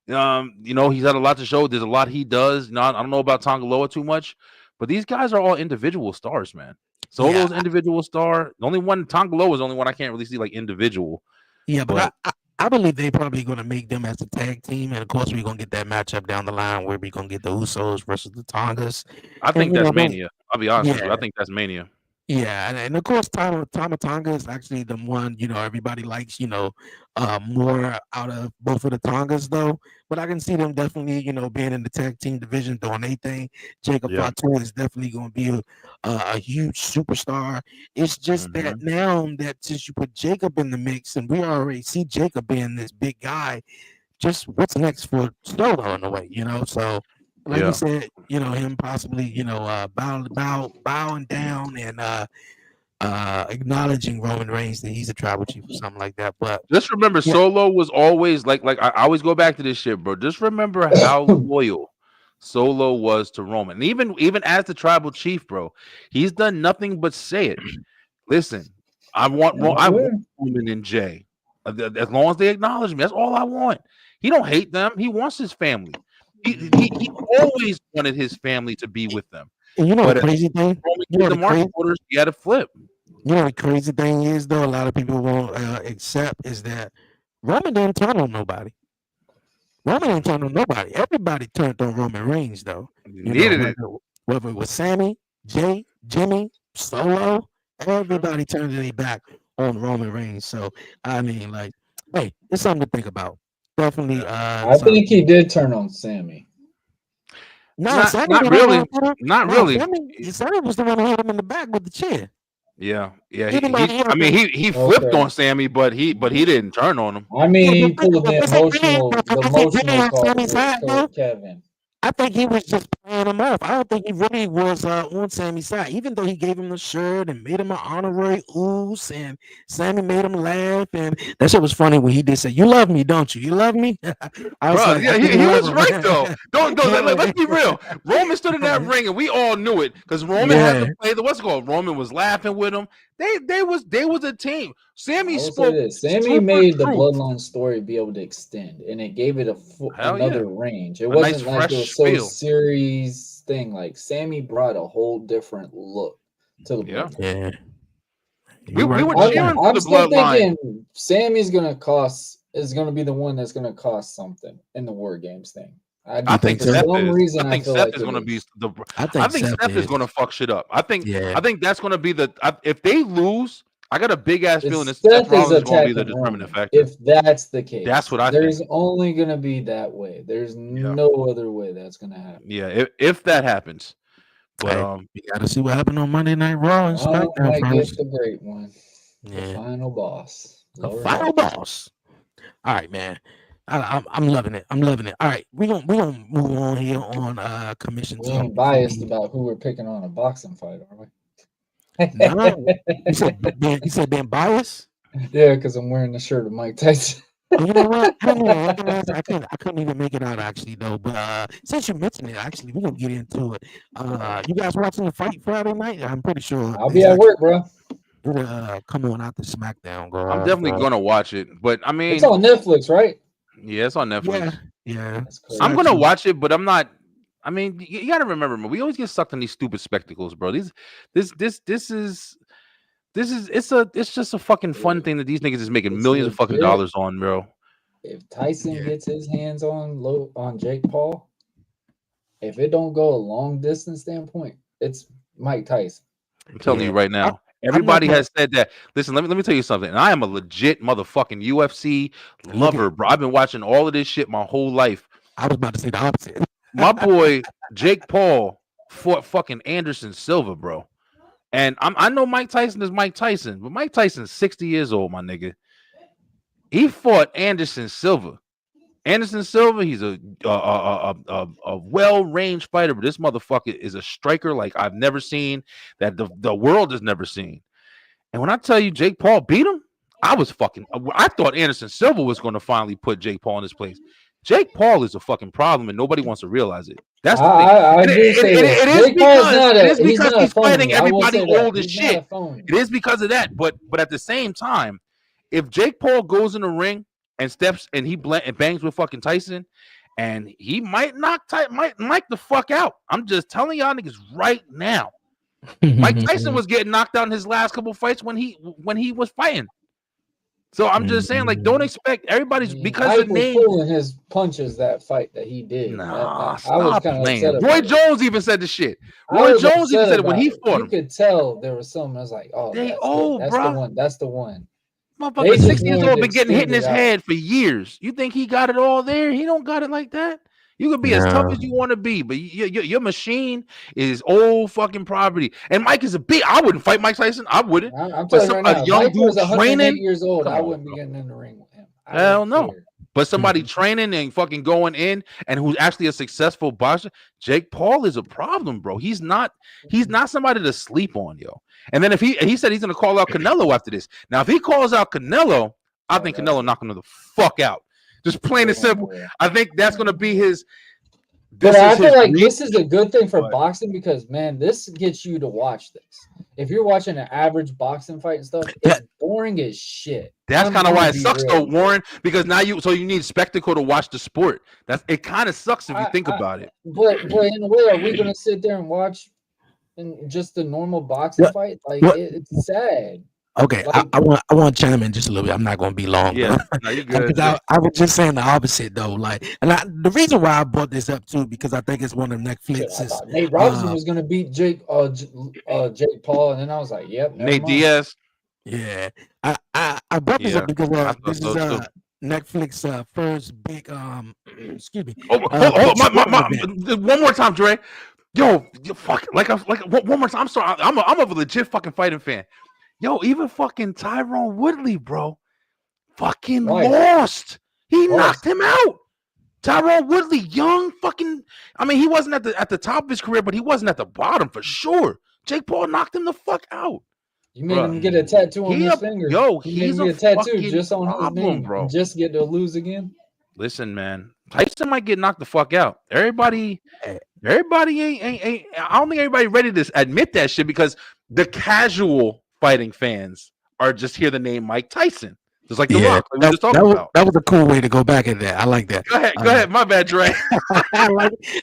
He's had a lot to show. There's a lot he does. I don't know about Tongaloa too much, but these guys are all individual stars, man. Solo's individual star. The only one, Tongaloa, is the only one I can't really see like individual. Yeah, but I believe they're probably going to make them as a tag team, and of course we're going to get that matchup down the line where we're going to get the Usos versus the Tongas. I think that's Mania. I'll be honest with you. I think that's Mania. Yeah, and of course, Tama Tonga is actually the one everybody likes. More out of both of the Tongas though. But I can see them definitely being in the tag team division doing their thing. Jacob Yeah. Fatu is definitely going to be a huge superstar. It's just that Mhm. now that since you put Jacob in the mix, and we already see Jacob being this big guy, just what's next for Solo in a way, So, like you Yeah. said, him possibly, bowing down and acknowledging Roman Reigns that he's a tribal chief or something like that. But Just remember, yeah, Solo was always like I always go back to this shit, bro. Just remember how loyal Solo was to Roman. And even as the tribal chief, bro, he's done nothing but say it. Listen, I want Roman and Jay. As long as they acknowledge me, that's all I want. He don't hate them. He wants his family. He always wanted his family to be with them. and you know the But crazy thing, Roman gave the marching orders, he had to flip. the crazy thing is though, a lot of people won't accept is that Roman didn't turn on nobody. Roman didn't turn on nobody. Everybody turned on Roman Reigns though. He needed it. Whether it was Sammy, Jay, Jimmy, Solo, everybody turned their back on Roman Reigns. So I mean, like, hey, it's something to think about. Definitely. I think he did turn on Sammy. No, Not really. Not really. Sammy was the one who hit him in the back with the chair. Yeah. He Okay. flipped on Sammy, but he didn't turn on him. I mean, he pulled the emotional card, Kevin. I think he was just playing him off. I don't think he really was on Sammy's side, even though he gave him the shirt and made him an honorary ooze, and Sammy made him laugh. And that shit was funny when he did say, "You love me, don't you? You love me." I was Bro, like, yeah, I he think was love him. right though. Don't let's be real. Roman stood in that ring and we all knew it because Roman had to play the what's it called. Roman was laughing with him. They was a team. Sammy spoke. Sammy made the bloodline story be able to extend, and it gave it another range. It wasn't like it was so serious thing. Like Sammy brought a whole different look to the bloodline. Yeah. We were cheering for I'm the still bloodline. thinking Sammy's is gonna be the one that's gonna cost something in the War Games thing. I think for some reason I think Seth is going to be the. I think Seth is going to fuck shit up. I think that's going to be the. If they lose, I got a big ass feeling that Seth Rollins is going to be the determining factor. If that's the case, that's what I think. There's only going to be that way. There's no other way that's going to happen. Yeah, if that happens, but you got to see what happened on Monday Night Raw and SmackDown first. The great one, the final boss, the final boss. All right, man. I'm loving it. I'm loving it. All right, we gonna move on here on commission. We ain't biased about who we're picking on a boxing fight, are we? No, you said being biased. Yeah, because I'm wearing the shirt of Mike Tyson. You know what? I couldn't even make it out actually though. But since you mentioned it, actually, we're gonna get into it. You guys watching the fight Friday night? I'm pretty sure I'll be at work, bro. Come on out to SmackDown, bro. I'm definitely gonna watch it. But I mean, it's on Netflix, right? Yeah, it's on Netflix. Yeah. I'm gonna watch it, but I'm not. I mean, you gotta remember, man, we always get sucked in these stupid spectacles, bro. This is it's just a fucking fun thing that these niggas is making millions of fucking dollars on, bro. If Tyson gets his hands on Jake Paul, if it don't go a long distance standpoint, it's Mike Tyson. I'm telling you right now. Everybody has said that. Listen, let me tell you something. And I am a legit motherfucking UFC lover, bro. I've been watching all of this shit my whole life. I was about to say the opposite. My boy Jake Paul fought fucking Anderson Silva, bro. And I know Mike Tyson is Mike Tyson, but Mike Tyson's 60 years old, my nigga. He fought Anderson Silva. Anderson Silva, he's a well-ranged fighter, but this motherfucker is a striker like I've never seen, that the world has never seen. And when I tell you Jake Paul beat him, I thought Anderson Silva was going to finally put Jake Paul in his place. Jake Paul is a fucking problem, and nobody wants to realize it. That's the thing. It is because he's fighting everybody old as shit. It is because of that. But at the same time, if Jake Paul goes in the ring and steps and he bangs with fucking Tyson, and he might knock Mike the fuck out. I'm just telling y'all niggas right now. Mike Tyson was getting knocked out in his last couple fights when he was fighting. So I'm just saying, like, don't expect everybody's because the Mike was name. pulling his punches that fight that he did. Nah, I was stop kind of playing. upset Roy about it. Jones even said the shit. I Roy was Jones even upset said it when about he it. fought You him. could tell there was something. I was like, oh, They that's old, it. That's the bruh. one. That's the one. Motherfucker, They just 60 years wanted old, to been getting hit in extend his it out. head for years. You think he got it all there? He don't got it like that. You can be as tough as you want to be, but your machine is old fucking property. And Mike is a big. I wouldn't fight Mike Tyson. I wouldn't. I'm But telling you right a now, young Mike was dude 108 training. years old. Come I on, wouldn't bro. be getting in the ring with him. Hell no. Care. But somebody training and fucking going in and who's actually a successful boxer, Jake Paul is a problem, bro. He's not somebody to sleep on, yo. And then if he said he's gonna call out Canelo after this. Now, if he calls out Canelo, I think Canelo knock him the fuck out. Just plain and simple. I think that's gonna be his. But I feel like this is a good thing for boxing because, man, this gets you to watch this. If you're watching an average boxing fight and stuff, it's boring as shit. That's kind of why it sucks, though, Warren. Because now you need spectacle to watch the sport. It kind of sucks if you think about it. But in a way, are we gonna sit there and watch in just a normal boxing fight? Like it's sad. Okay, like, I want to chime in just a little bit. I'm not going to be long. Yeah, no, you're good. I was just saying the opposite though. Like, and the reason why I brought this up too because I think it's one of Netflix's. Nate Robinson was going to beat Jake Paul, and then I was like, "Yep, Nate Diaz." Yeah, I brought this up because this is Netflix first big excuse me. One more time, Dre. Yo, fuck, one more time. I'm sorry. I'm a legit fucking fighting fan. Yo, even fucking Tyron Woodley, bro, fucking lost. He knocked him out. Tyron Woodley, young fucking. I mean, he wasn't at the top of his career, but he wasn't at the bottom for sure. Jake Paul knocked him the fuck out. You made him get a tattoo on his finger. Yo, he's a tattoo just on his name, bro. And just get to lose again. Listen, man, Tyson might get knocked the fuck out. Everybody ain't. I don't think everybody ready to admit that shit because the casual fighting fans are just hear the name Mike Tyson, just like The Rock. Like we just talking about. That was a cool way to go back at that. I like that. Go ahead. My bad, Dre. I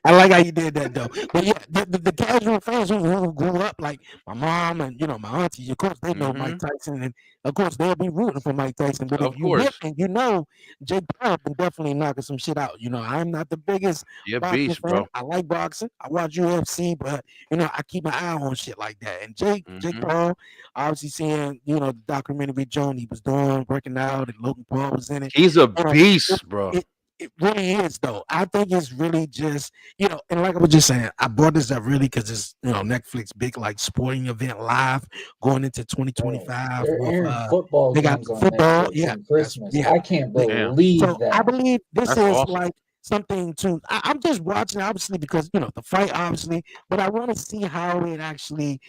like how you did that though. But yeah, the casual fans who grew up like my mom and my aunties, of course they know Mike Tyson, and of course they'll be rooting for Mike Tyson. But if you hit and Jake Paul been definitely knocking some shit out. I'm not the biggest boxing beast, fan. bro. I like boxing. I watch UFC, but I keep my eye on shit like that. And Jake Paul, obviously seeing the documentary with Joan he was doing, working out, and Logan Paul was in it. He's a beast, bro. It really is, though. I think it's really just, and like I was just saying, I brought this up really because it's, Netflix big like sporting event live going into 2025. Football. They got football, Christmas. Yeah. I can't believe that. I believe this is awesome. Like something to. I'm just watching, obviously, because the fight, obviously, but I want to see how it actually,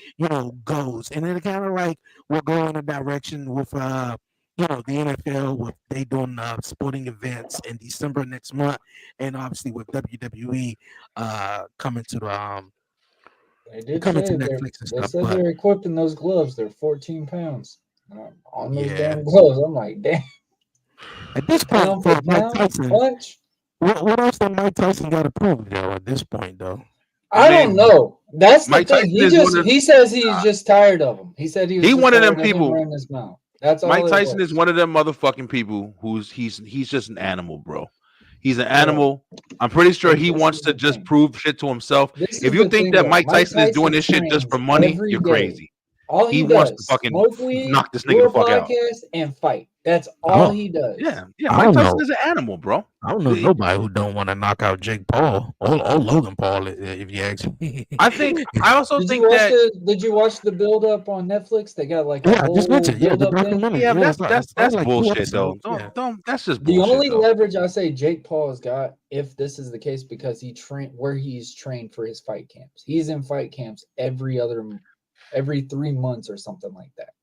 goes, and then it kind of like will go in a direction with the NFL with they doing sporting events in December next month, and obviously with WWE coming to the Netflix and stuff. They said they're equipping those gloves. They're 14 pounds on those damn gloves. I'm like, damn. At this point, for Mike Tyson, what else that Mike Tyson got to prove though? At this point, though. I don't know. That's the thing. He says he's just tired of him. He said he one of them people in his mouth. That's Mike Tyson is one of them motherfucking people he's just an animal, bro. He's an animal. I'm pretty sure he wants to just prove shit to himself. If you think that Mike Tyson is doing this shit just for money, you're crazy. All he wants to fucking knock this nigga the fuck out and fight. That's all he does. Yeah. Mike Tyson is an animal, bro. I don't know nobody who don't want to knock out Jake Paul or Logan Paul, if you ask me. I also think did you watch the build up on Netflix? They got like I just mentioned the documentary. Yeah, that's like bullshit though. Don't that's just bullshit. The only leverage I say Jake Paul has got, if this is the case, because he's trained for his fight camps. He's in fight camps every 3 months or something like that.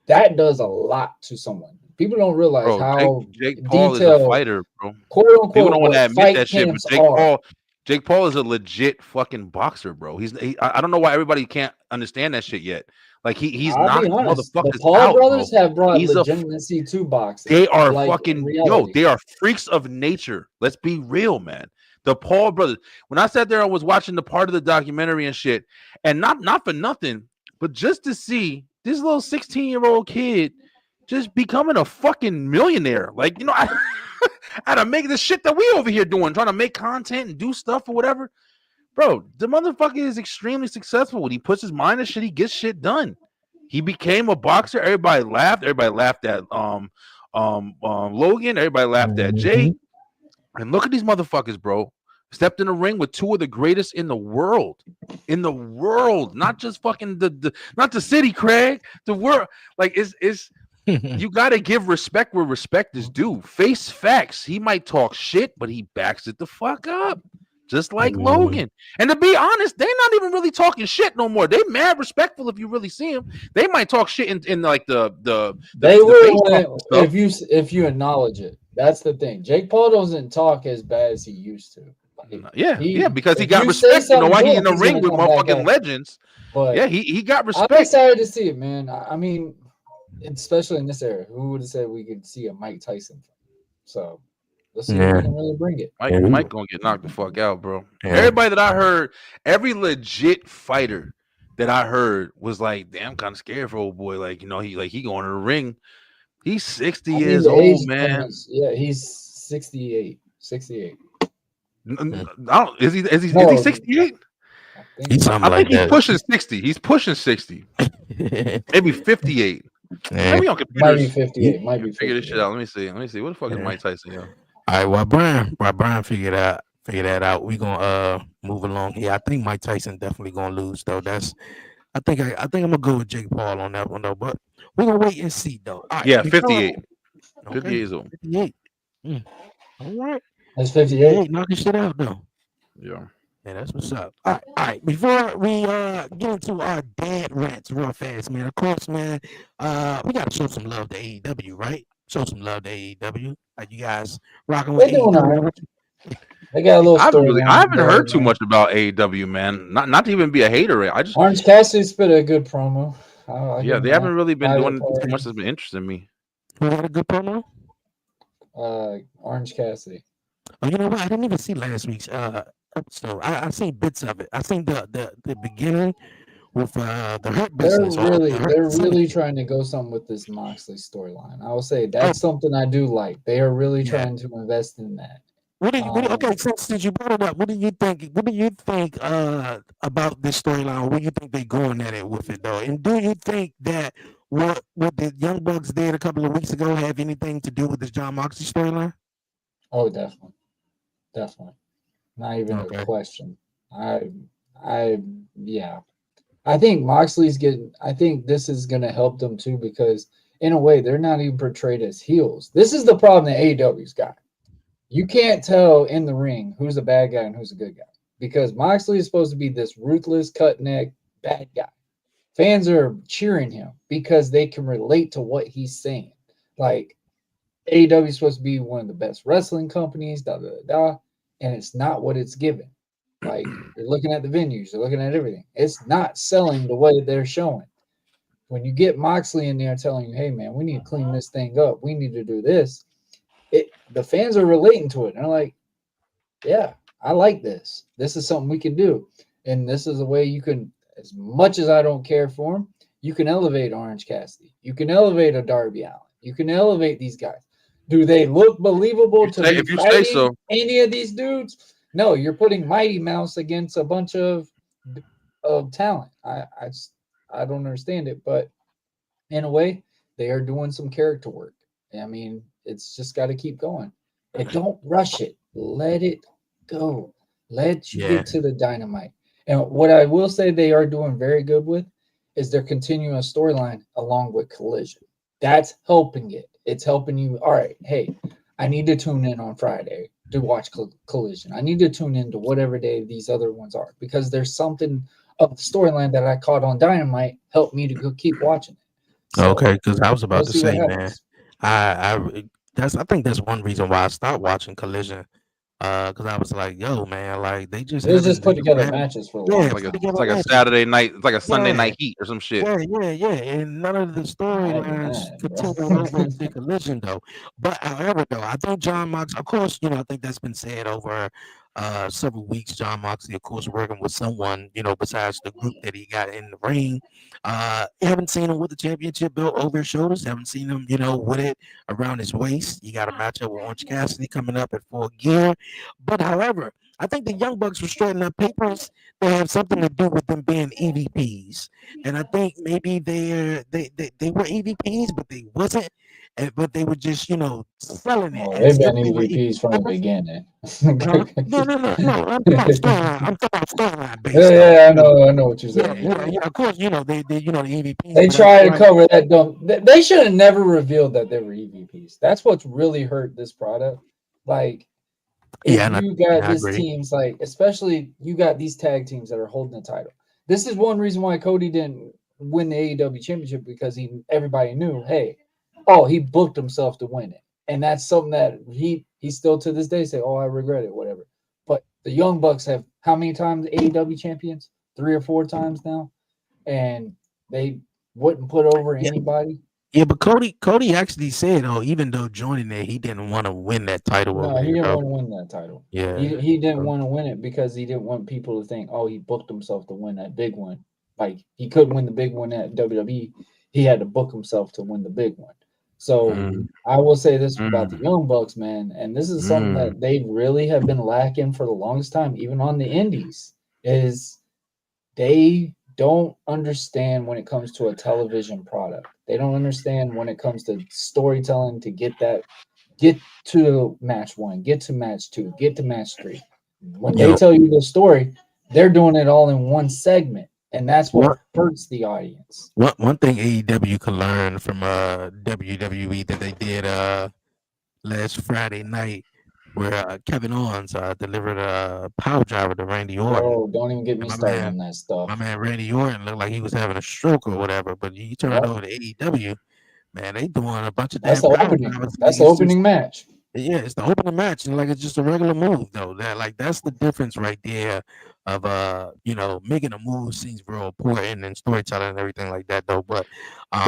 That does a lot to someone. People don't realize how Jake Paul is a fighter, bro. Quote unquote, people don't want to admit that shit, but Jake Paul is a legit fucking boxer, bro. I don't know why everybody can't understand that shit yet. Like he's not motherfuckers. The Paul brothers have brought legitimacy to boxing. They are they are freaks of nature. Let's be real, man. The Paul brothers. When I sat there, I was watching the part of the documentary and shit, and not for nothing, but just to see this little 16-year-old kid just becoming a fucking millionaire. Like, you know, I had to make this shit that we over here doing, trying to make content and do stuff or whatever. Bro, the motherfucker is extremely successful. When he puts his mind to shit, he gets shit done. He became a boxer. Everybody laughed. Everybody laughed at Logan. Everybody laughed at Jay. And look at these motherfuckers, bro. Stepped in the ring with two of the greatest in the world. In the world. Not just fucking not the city, Craig. The world. Like, it's you gotta give respect where respect is due. Face facts. He might talk shit, but he backs it the fuck up. Just like Logan. And to be honest, they're not even really talking shit no more. They mad respectful if you really see them. They might talk shit in like they will if you acknowledge it. That's the thing. Jake Paul doesn't talk as bad as he used to. Like, because he got respect. You know why he in the ring with motherfucking legends. But yeah, he got respect. I'm excited to see it, man. I mean, especially in this era, who would have said we could see a Mike Tyson fight? So let's see if we can really bring it. Mike gonna get knocked the fuck out, bro. Yeah. Everybody that I heard, every legit fighter that I heard was like, damn, kind of scared for old boy. Like, you know, he going to the ring. He's 60 years old, man. He's 68. 68. Is he 68? I think he's pushing 60. He's pushing 60. Maybe 58. Yeah. Maybe on computers. Might be 58. Might be 58. Figure this shit out. Let me see. What the fuck is Mike Tyson? Yo? All right. While Brian figure that out, we gonna move along here. I think Mike Tyson definitely gonna lose though. I think I'm gonna go with Jake Paul on that one though. But we're gonna wait and see though. All right, yeah, 58. 58 years old. 58. All right. That's 58. Knocking shit out though. Yeah. Yeah, that's what's up. All right. Before we get into our dad rants real fast, man. Of course, man. We gotta show some love to AEW, right? Show some love to AEW. Like, you guys rocking with AEW. They got a little story. I haven't heard too much about AEW, man. Not to even be a hater. I just Orange Cassidy spit a good promo. They haven't really been doing too much that's been interesting me. Who had a good promo? Orange Cassidy. Oh, you know what? I didn't even see last week's episode. I seen bits of it. I seen the beginning with the Hurt Business. They're really trying to go something with this Moxley storyline. I will say that's something I do like. They are really trying to invest in that. Okay, since you brought it up, what do you think? What do you think about this storyline? Where do you think they're going at it with it, though? And do you think that what the Young Bucks did a couple of weeks ago have anything to do with this Jon Moxley storyline? Oh, definitely. Not even a question. I think Moxley's getting. I think this is going to help them too, because in a way they're not even portrayed as heels. This is the problem that AEW's got. You can't tell in the ring who's a bad guy and who's a good guy, because Moxley is supposed to be this ruthless, cut neck bad guy. Fans are cheering him because they can relate to what he's saying. Like, AEW is supposed to be one of the best wrestling companies, and it's not what it's given. Like, you're looking at the venues, you're looking at everything. It's not selling the way they're showing. When you get Moxley in there telling you, hey, man, we need to clean this thing up, we need to do this, the fans are relating to it. And they're like, yeah, I like this. This is something we can do. And this is a way you can, as much as I don't care for him, you can elevate Orange Cassidy. You can elevate a Darby Allin. You can elevate these guys. Do they look believable if you say so? Any of these dudes? No, you're putting Mighty Mouse against a bunch of talent. I don't understand it, but in a way, they are doing some character work. I mean, it's just got to keep going. And don't rush it. Let it go. Let you get to the dynamite. And what I will say they are doing very good with is they're continuing a storyline along with Collision. That's helping it. It's helping you. All right, hey, I need to tune in on Friday to watch Collision. I need to tune in to whatever day these other ones are, because there's something of the storyline that I caught on Dynamite helped me to go keep watching it. So, okay, because I was about to say, man, I think that's one reason why I stopped watching Collision. Because I was like, yo, man, like they just put together matches for a while. It's like a Saturday night, it's like a Sunday night heat or some shit. Yeah. And none of the storylines continue over into Collision though. But however, though, I think Jon Moxley, of course, I think that's been said over several weeks. John Moxley, of course, working with someone, besides the group that he got in the ring. Haven't seen him with the championship belt over his shoulders. Haven't seen him, with it around his waist. You got a matchup with Orange Cassidy coming up at Full Gear. But however, I think the Young Bucks were straightening up papers that have something to do with them being EVPs. And I think maybe they were EVPs, but they wasn't. But they were just, selling it Oh, they've as been if they were EVPs from the beginning. No. I'm talking about storyline. I'm talking about storyline based though. Yeah, I know what you're Yeah, saying. yeah. Of course, they the EVPs. They But try to cover that dumb. They should have never revealed that they were EVPs. That's what's really hurt this product. Like, if you got this teams, like, especially you got these tag teams that are holding the title. This is one reason why Cody didn't win the AEW championship, because everybody knew, hey, he booked himself to win it. And that's something that he still to this day say, I regret it, whatever. But the Young Bucks have how many times AEW champions? 3 or 4 times now. And they wouldn't put over anybody. Yeah, but Cody actually said, even though joining it, he didn't want to win that title. No, he didn't want to win that title. Yeah. He didn't want to win it because he didn't want people to think, he booked himself to win that big one. Like, he couldn't win the big one at WWE. He had to book himself to win the big one. So I will say this about the Young Bucks, man, and this is something that they really have been lacking for the longest time, even on the indies, is they don't understand when it comes to a television product. They don't understand when it comes to storytelling to get to match 1, get to match 2, get to match 3. When they tell you the story, they're doing it all in one segment. And that's what hurts the audience. One thing AEW can learn from WWE that they did last Friday night, where Kevin Owens delivered a power driver to Randy Orton. Oh, don't even get me started on that stuff. My man Randy Orton looked like he was having a stroke or whatever, but you turn it over to AEW, man, they doing a bunch of That's the opening. That's the opening match. Yeah, it's the opening match, and it's just a regular move though. That's the difference right there of making a move seems real important and storytelling and everything like that though. But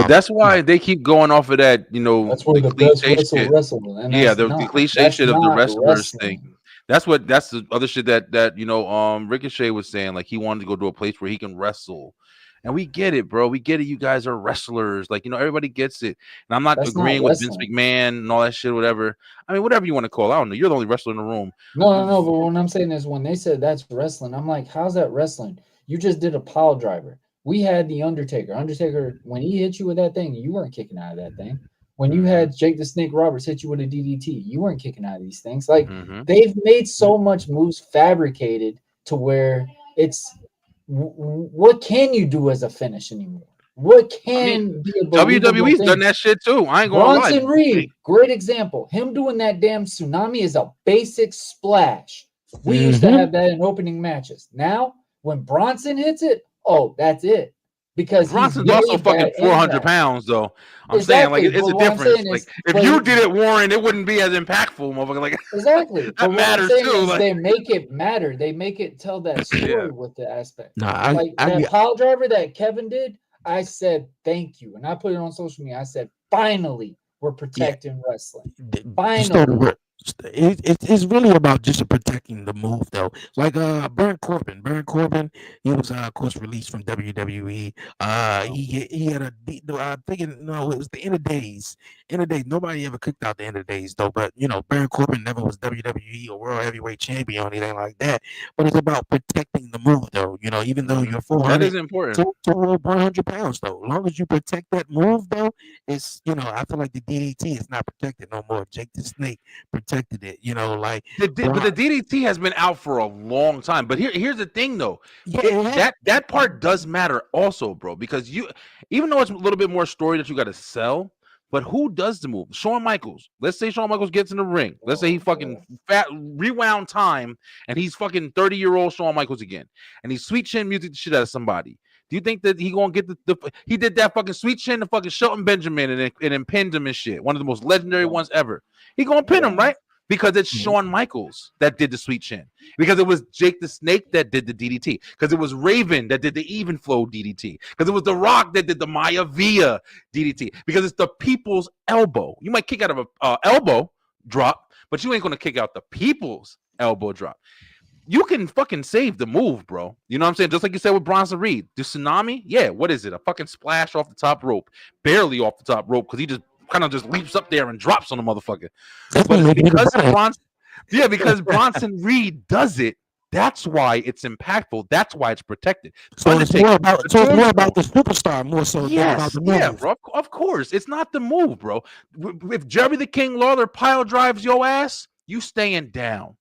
that's why they keep going off of that, that's where the best wrestle. The cliche shit of the wrestlers thing. That's the other shit that Ricochet was saying, like he wanted to go to a place where he can wrestle. And we get it, bro. We get it. You guys are wrestlers. Like, everybody gets it. And I'm not agreeing with Vince McMahon and all that shit, whatever. I mean, whatever you want to call it. I don't know. You're the only wrestler in the room. No. But what I'm saying is when they said that's wrestling, I'm like, how's that wrestling? You just did a pile driver. We had the Undertaker. Undertaker, when he hit you with that thing, you weren't kicking out of that thing. When you had Jake the Snake Roberts hit you with a DDT, you weren't kicking out of these things. Like, they've made so much moves fabricated to where it's, what can you do as a finish anymore? What can be a WWE's done that shit too. I ain't gonna lie. Bronson Reed, great example. Him doing that damn tsunami is a basic splash. We used to have that in opening matches. Now, when Bronson hits it, that's it. Because Bronson's also fucking 400 pounds, though. I'm saying, like, it's a difference. Like, if you did it, Warren, it wouldn't be as impactful, motherfucker. Like, exactly. that matters too. Like, they make it matter. They make it tell that story with the aspect. Nah, that pile driver that Kevin did, I said thank you, and I put it on social media. I said, finally, we're protecting wrestling. Finally. It's really about just protecting the move though. Like Baron Corbin, he was of course released from WWE. He had it was the end of days. Nobody ever kicked out the end of days though. But Baron Corbin never was WWE or World Heavyweight Champion or anything like that. But it's about protecting the move though. Even though you're 400, that is important. To 100 pounds though. As long as you protect that move though, it's I feel like the DDT is not protected no more. Jake the Snake protected it, but the DDT has been out for a long time. But here's the thing, though, that part does matter also, bro, because even though it's a little bit more story that you got to sell, but who does the move? Shawn Michaels. Let's say Shawn Michaels gets in the ring. Let's say he fucking rewound time, and he's fucking 30-year-old Shawn Michaels again, and he sweet chin music the shit out of somebody. Do you think that he gonna get he did that fucking sweet chin to fucking Shelton Benjamin and then pinned him and shit? One of the most legendary ones ever. He gonna pin him, right? Because it's Shawn Michaels that did the sweet chin. Because it was Jake the Snake that did the DDT. Because it was Raven that did the even flow DDT. Because it was The Rock that did the Maya Via DDT. Because it's the people's elbow. You might kick out of a elbow drop, but you ain't gonna kick out the people's elbow drop. you can fucking save the move, bro. You know what I'm saying? Just like you said with Bronson Reed. The tsunami, yeah, what is it? A fucking splash off the top rope. Barely off the top rope because he just kind of just leaps up there and drops on the motherfucker. But because Bronson Reed does it, that's why it's impactful. That's why it's protected. So it's more about the superstar more so than about the move. Yeah, bro. Of course. It's not the move, bro. If Jerry the King Lawler pile drives your ass, you staying down.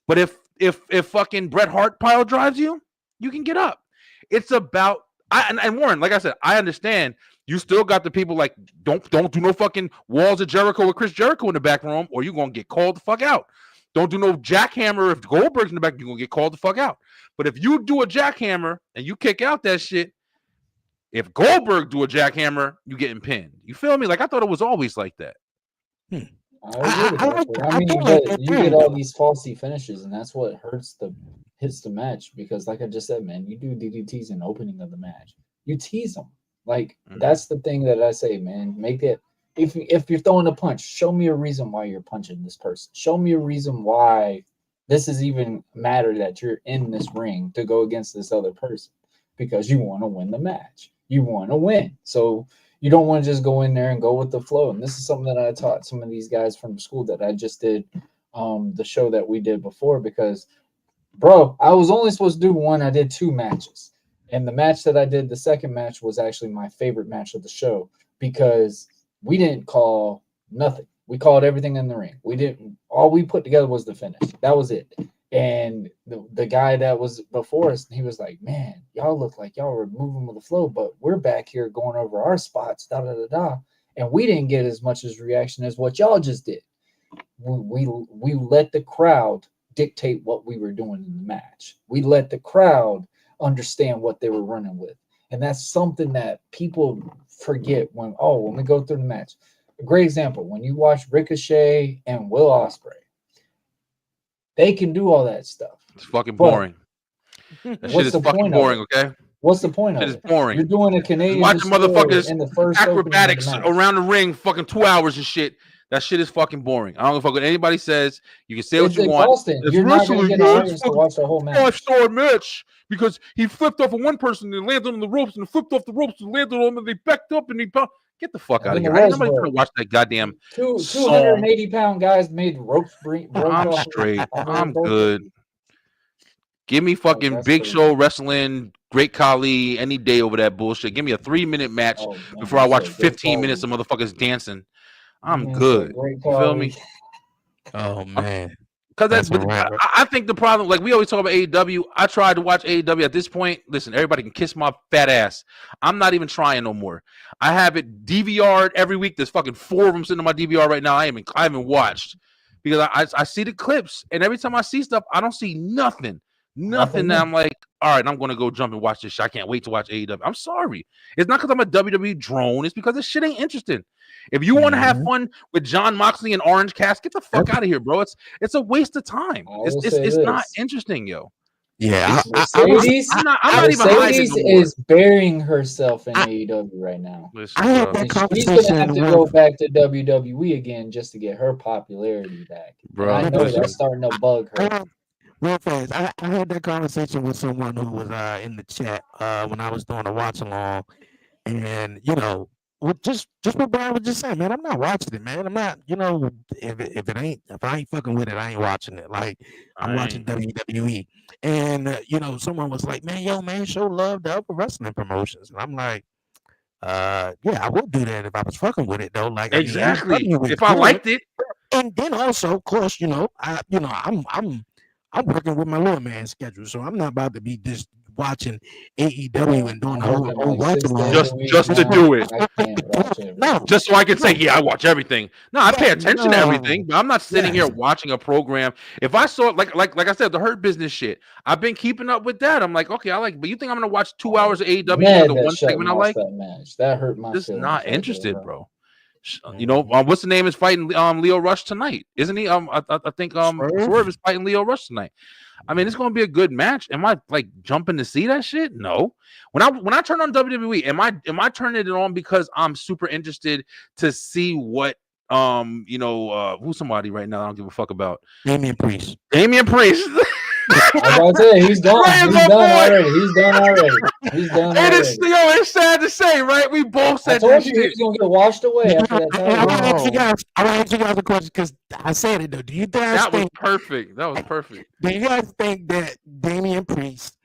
But if fucking Bret Hart pile drives you, you can get up. It's about and Warren, like I said, I understand you still got the people like don't do no fucking Walls of Jericho with Chris Jericho in the back room, or you're gonna get called the fuck out. Don't do no jackhammer if Goldberg's in the back, you're gonna get called the fuck out. But if you do a jackhammer and you kick out that shit, if Goldberg do a jackhammer, you getting pinned. You feel me? Like I thought it was always like that. I mean, but you get all these falsy finishes, and that's what hits the match. Because, like I just said, man, you do DDTs in the opening of the match. You tease them. Like that's the thing that I say, man. Make it. If you're throwing a punch, show me a reason why you're punching this person. Show me a reason why this is even matter that you're in this ring to go against this other person, because you want to win the match. You want to win. So you don't want to just go in there and go with the flow. And this is something that I taught some of these guys from school that I just did the show that we did before, because, bro, I was only supposed to do one. I did 2 matches. And the match that I did, the second match, was actually my favorite match of the show, because we didn't call nothing. We called everything in the ring. All we put together was the finish. That was it. And the guy that was before us, he was like, man, y'all look like y'all were moving with the flow, but we're back here going over our spots, da-da-da-da. And we didn't get as much as reaction as what y'all just did. We let the crowd dictate what we were doing in the match. We let the crowd understand what they were running with. And that's something that people forget when we go through the match. A great example, when you watch Ricochet and Will Ospreay, they can do all that stuff. It's fucking boring. That shit is fucking boring, okay? What's the point of it? It is boring. You're doing a Canadian watching motherfuckers in the first acrobatics around the ring, fucking 2 hours and shit. That shit is fucking boring. I don't give a fuck what anybody says. You can say what you want. You're not going to get an audience to watch the whole match. 5-star match because he flipped off of one person and landed on the ropes and flipped off the ropes and landed on them and they backed up and he get the fuck out of here. I ain't nobody trying to watch that goddamn 280-pound guys made ropes break. I'm straight. I'm good. Give me fucking Big Show wrestling, Great Khali any day over that bullshit. Give me a 3-minute match before I watch 15 minutes of motherfuckers dancing. I'm good. You feel me? Oh man. Because I think the problem, like we always talk about AEW. I tried to watch AEW at this point. Listen, everybody can kiss my fat ass. I'm not even trying no more. I have it DVR'd every week. There's fucking 4 of them sitting on my DVR right now. I haven't watched because I see the clips, and every time I see stuff, I don't see nothing. Nothing that I'm like, all right, I'm going to go jump and watch this shit. I can't wait to watch AEW. I'm sorry. It's not because I'm a WWE drone. It's because this shit ain't interesting. If you want to have fun with John Moxley and Orange Cass, get the fuck out of here, bro. It's a waste of time. It's not interesting, yo. Yeah, Mercedes is burying herself in AEW right now. I had that conversation. She's gonna have to go back to WWE again just to get her popularity back. Bro, I know that's starting to bug her. Real fast, I had that conversation with someone who was in the chat when I was doing a watch along, and just what Brian was just saying, man, I'm not watching it, man. I'm not, if I ain't fucking with it, I ain't watching it. Like I'm watching WWE, and someone was like, man, show love to other wrestling promotions, and I'm like, yeah, I would do that if I was fucking with it though. Like exactly, if I liked it, and then also, of course, I'm working with my little man schedule, so I'm not about to be just watching AEW and doing the whole watch along just to do it. No, just so I can say, yeah, I watch everything. No, I pay attention to everything, but I'm not sitting here watching a program. If I saw like I said, the Hurt Business shit, I've been keeping up with that. I'm like, okay, but you think I'm gonna watch 2 hours of AEW? The one segment I like that match that hurt my. Just not interested, bro. What's the name is fighting Leo Rush tonight, isn't he? I think Swerve is fighting Leo Rush tonight. I mean, it's going to be a good match. Am I like jumping to see that shit? No. When I turn on WWE, am I turning it on because I'm super interested to see what who's somebody right now I don't give a fuck about? Damian Priest. Damian Priest. I was about to say he's gone. Ray is He's my done boy. already. He's done already. He's done And already. it's sad to say, right? We both I said told that you he shit. was gonna get washed away after that I title. want to ask you Bro. guys. I want to ask you guys a question because I said it though. Do you guys That was think? perfect. That was perfect. Do you guys think that Damian Priest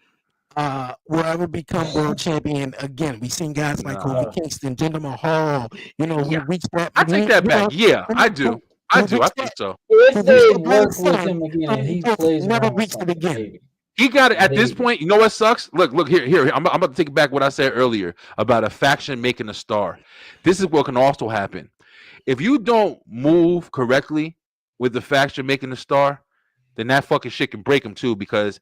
will ever become world champion again? We've seen guys like Nah. Kofi Kingston, Jinder Mahal, who Yeah. reached that. I take that back. Yeah, I do. I do. I think so. If they work with him again and he plays never around with reached it something, again. maybe. He got it at this Maybe. point. You know what sucks? Look here. I'm about to take back what I said earlier about a faction making a star. This is what can also happen. If you don't move correctly with the faction making a star, then that fucking shit can break him too. Because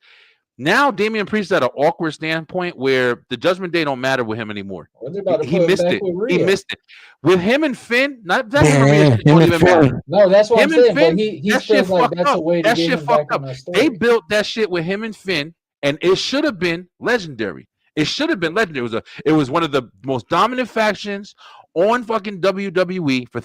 now Damian Priest is at an awkward standpoint where the Judgment Day don't matter with him anymore. Well, they're about to He put him missed back it. with He Rhea. missed it. With him and Finn, not that Yeah, Rhea shit don't him and even matter. Finn. No, that's what Him I'm and saying. Finn, But he that shit feels like fucked that's a up. way to That get shit him back fucked in up. that They story. built that shit with him and Finn, and it should have been legendary. It should have been legendary. It was one of the most dominant factions on fucking WWE for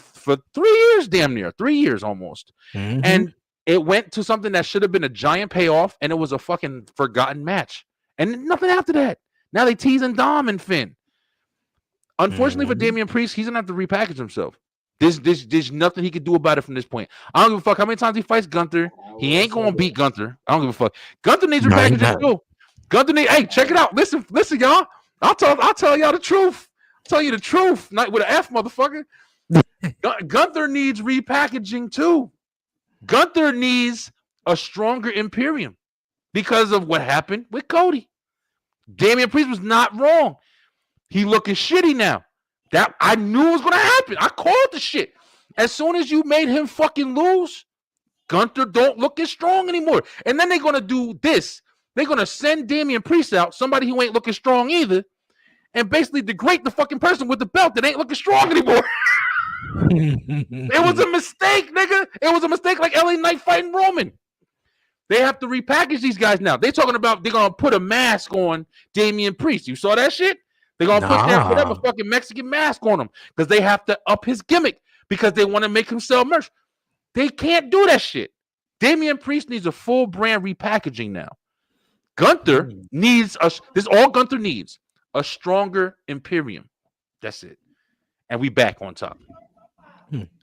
3 years, damn near 3 years almost. Mhm. And it went to something that should have been a giant payoff, and it was a fucking forgotten match. And nothing after that. Now they teasing Dom and Finn. Unfortunately for Mhm. Damian Priest, he's gonna have to repackage himself. There's nothing he could do about it from this point. I don't give a fuck how many times he fights Gunther. He ain't gonna beat Gunther. I don't give a fuck. Gunther needs No, he's repackaging not. too. Gunther need. Hey, check it out. Listen, y'all. I'll tell y'all the truth. I'll tell you the truth. Not with an F, motherfucker. Gunther needs repackaging too. Gunther needs a stronger Imperium because of what happened with Cody. Damian Priest was not wrong. He looking shitty now. That I knew it was gonna happen. I called the shit. As soon as you made him fucking lose, Gunther don't look as strong anymore. And then they're gonna do this. They're gonna send Damian Priest out, somebody who ain't looking strong either, and basically degrade the fucking person with the belt that ain't looking strong anymore. It was a mistake, nigga. It was a mistake like LA Knight fighting Roman. They have to repackage these guys now. They're talking about they're gonna put a mask on Damian Priest. You saw that shit? They're gonna put that whatever fucking Mexican mask on him because they have to up his gimmick because they want to make him sell merch. They can't do that shit. Damian Priest needs a full brand repackaging now. Gunther needs this is all Gunther needs, a stronger Imperium. That's it. And we back on top.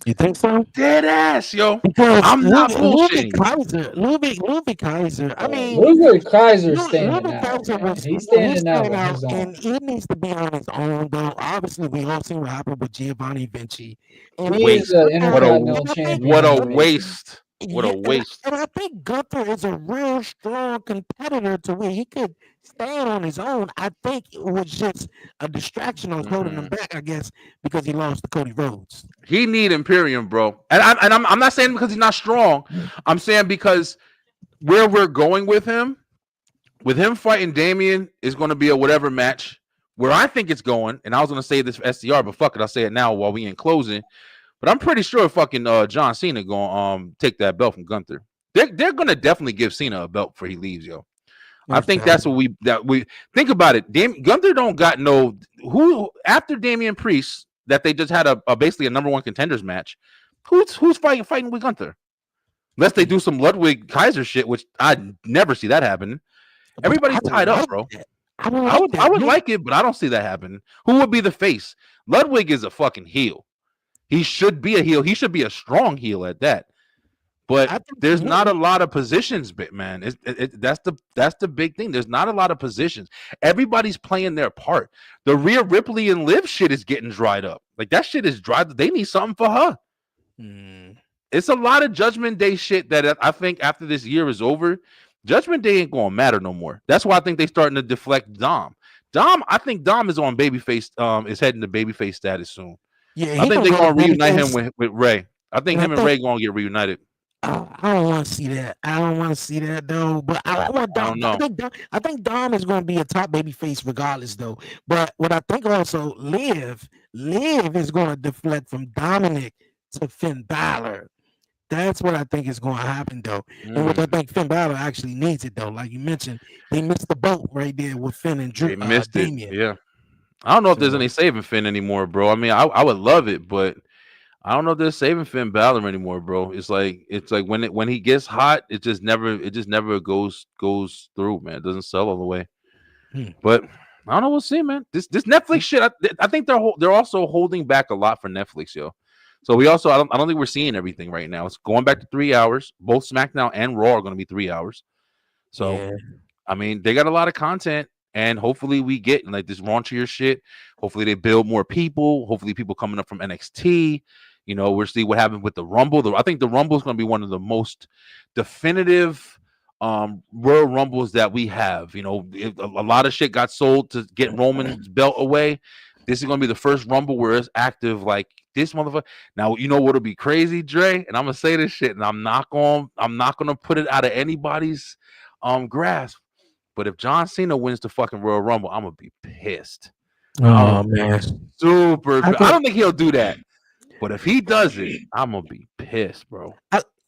You think so? Dead ass, yo. Because I'm not bullshitting. Ludwig Kaiser. I mean, Ludwig Kaiser's Ludwig standing out. Kaiser Man. was He's standing out on his and own. he needs to be on his own. Though obviously we all seen what happened with Giovanni Vinci. And He is an Intercontinental champion. What a in the making. waste. What a waste. And I think Gunther is a real strong competitor to where he could stand on his own. I think it was just a distraction on holding him back, I guess, because he lost to Cody Rhodes. He need Imperium, bro. And I'm not saying because he's not strong. I'm saying because where we're going with him fighting Damian is going to be a whatever match. Where I think it's going, and I was going to say this for SDR, but fuck it, I'll say it now while we in closing. But I'm pretty sure fucking John Cena going take that belt from Gunther. They're going to definitely give Cena a belt before he leaves, yo. I think that's what we think about it. Gunther don't got no who after Damian Priest that they just had a basically a number one contenders match. Who's fighting with Gunther? Unless they do some Ludwig Kaiser shit, which I never see that happening. Everybody's tied up, bro. I would like it, but I don't see that happening. Who would be the face? Ludwig is a fucking heel. He should be a heel. He should be a strong heel at that. But there's not a lot of positions, man. That's the big thing. There's not a lot of positions. Everybody's playing their part. The Rhea Ripley and Liv shit is getting dried up. Like that shit is dried. They need something for her. It's a lot of Judgment Day shit that I think after this year is over, Judgment Day ain't gonna matter no more. That's why I think they're starting to deflect Dom. I think Dom is on babyface. Is heading to babyface status soon. Yeah, I think they're gonna reunite him with Ray. I think him and Ray gonna get reunited. I don't want to see that. I don't want to see that though. But I want Dom. I think Dom is going to be a top baby face regardless though. But what I think also Liv is going to deflect from Dominic to Finn Balor. That's what I think is going to happen though. And what I think Finn Balor actually needs it though. Like you mentioned, they missed the boat right there with Finn and Drew. They missed Damian. it. Yeah. I don't know if there's any saving Finn anymore, bro. I mean, I would love it, but I don't know if they're saving Finn Balor anymore, bro. It's like when he gets hot, it just never goes through, man. It doesn't sell all the way. Hmm. But I don't know. We'll see, man. This Netflix shit. I think they're also holding back a lot for Netflix, yo. So I don't think we're seeing everything right now. It's going back to 3 hours. Both SmackDown and Raw are going to be 3 hours. So Yeah. I mean, they got a lot of content, and hopefully we get like this raunchier shit. Hopefully they build more people. Hopefully people coming up from NXT. We'll see what happens with the Rumble. I think the Rumble is going to be one of the most definitive Royal Rumbles that we have. A lot of shit got sold to get Roman's belt away. This is going to be the first Rumble where it's active like this motherfucker. Now, you know what'll be crazy, Dre? And I'm gonna say this shit, and I'm not gonna put it out of anybody's grasp. But if John Cena wins the fucking Royal Rumble, I'm gonna be pissed. I'm Oh gonna be man. super. I I think don't think he'll do that. But if he does it, I'm gonna be pissed, bro.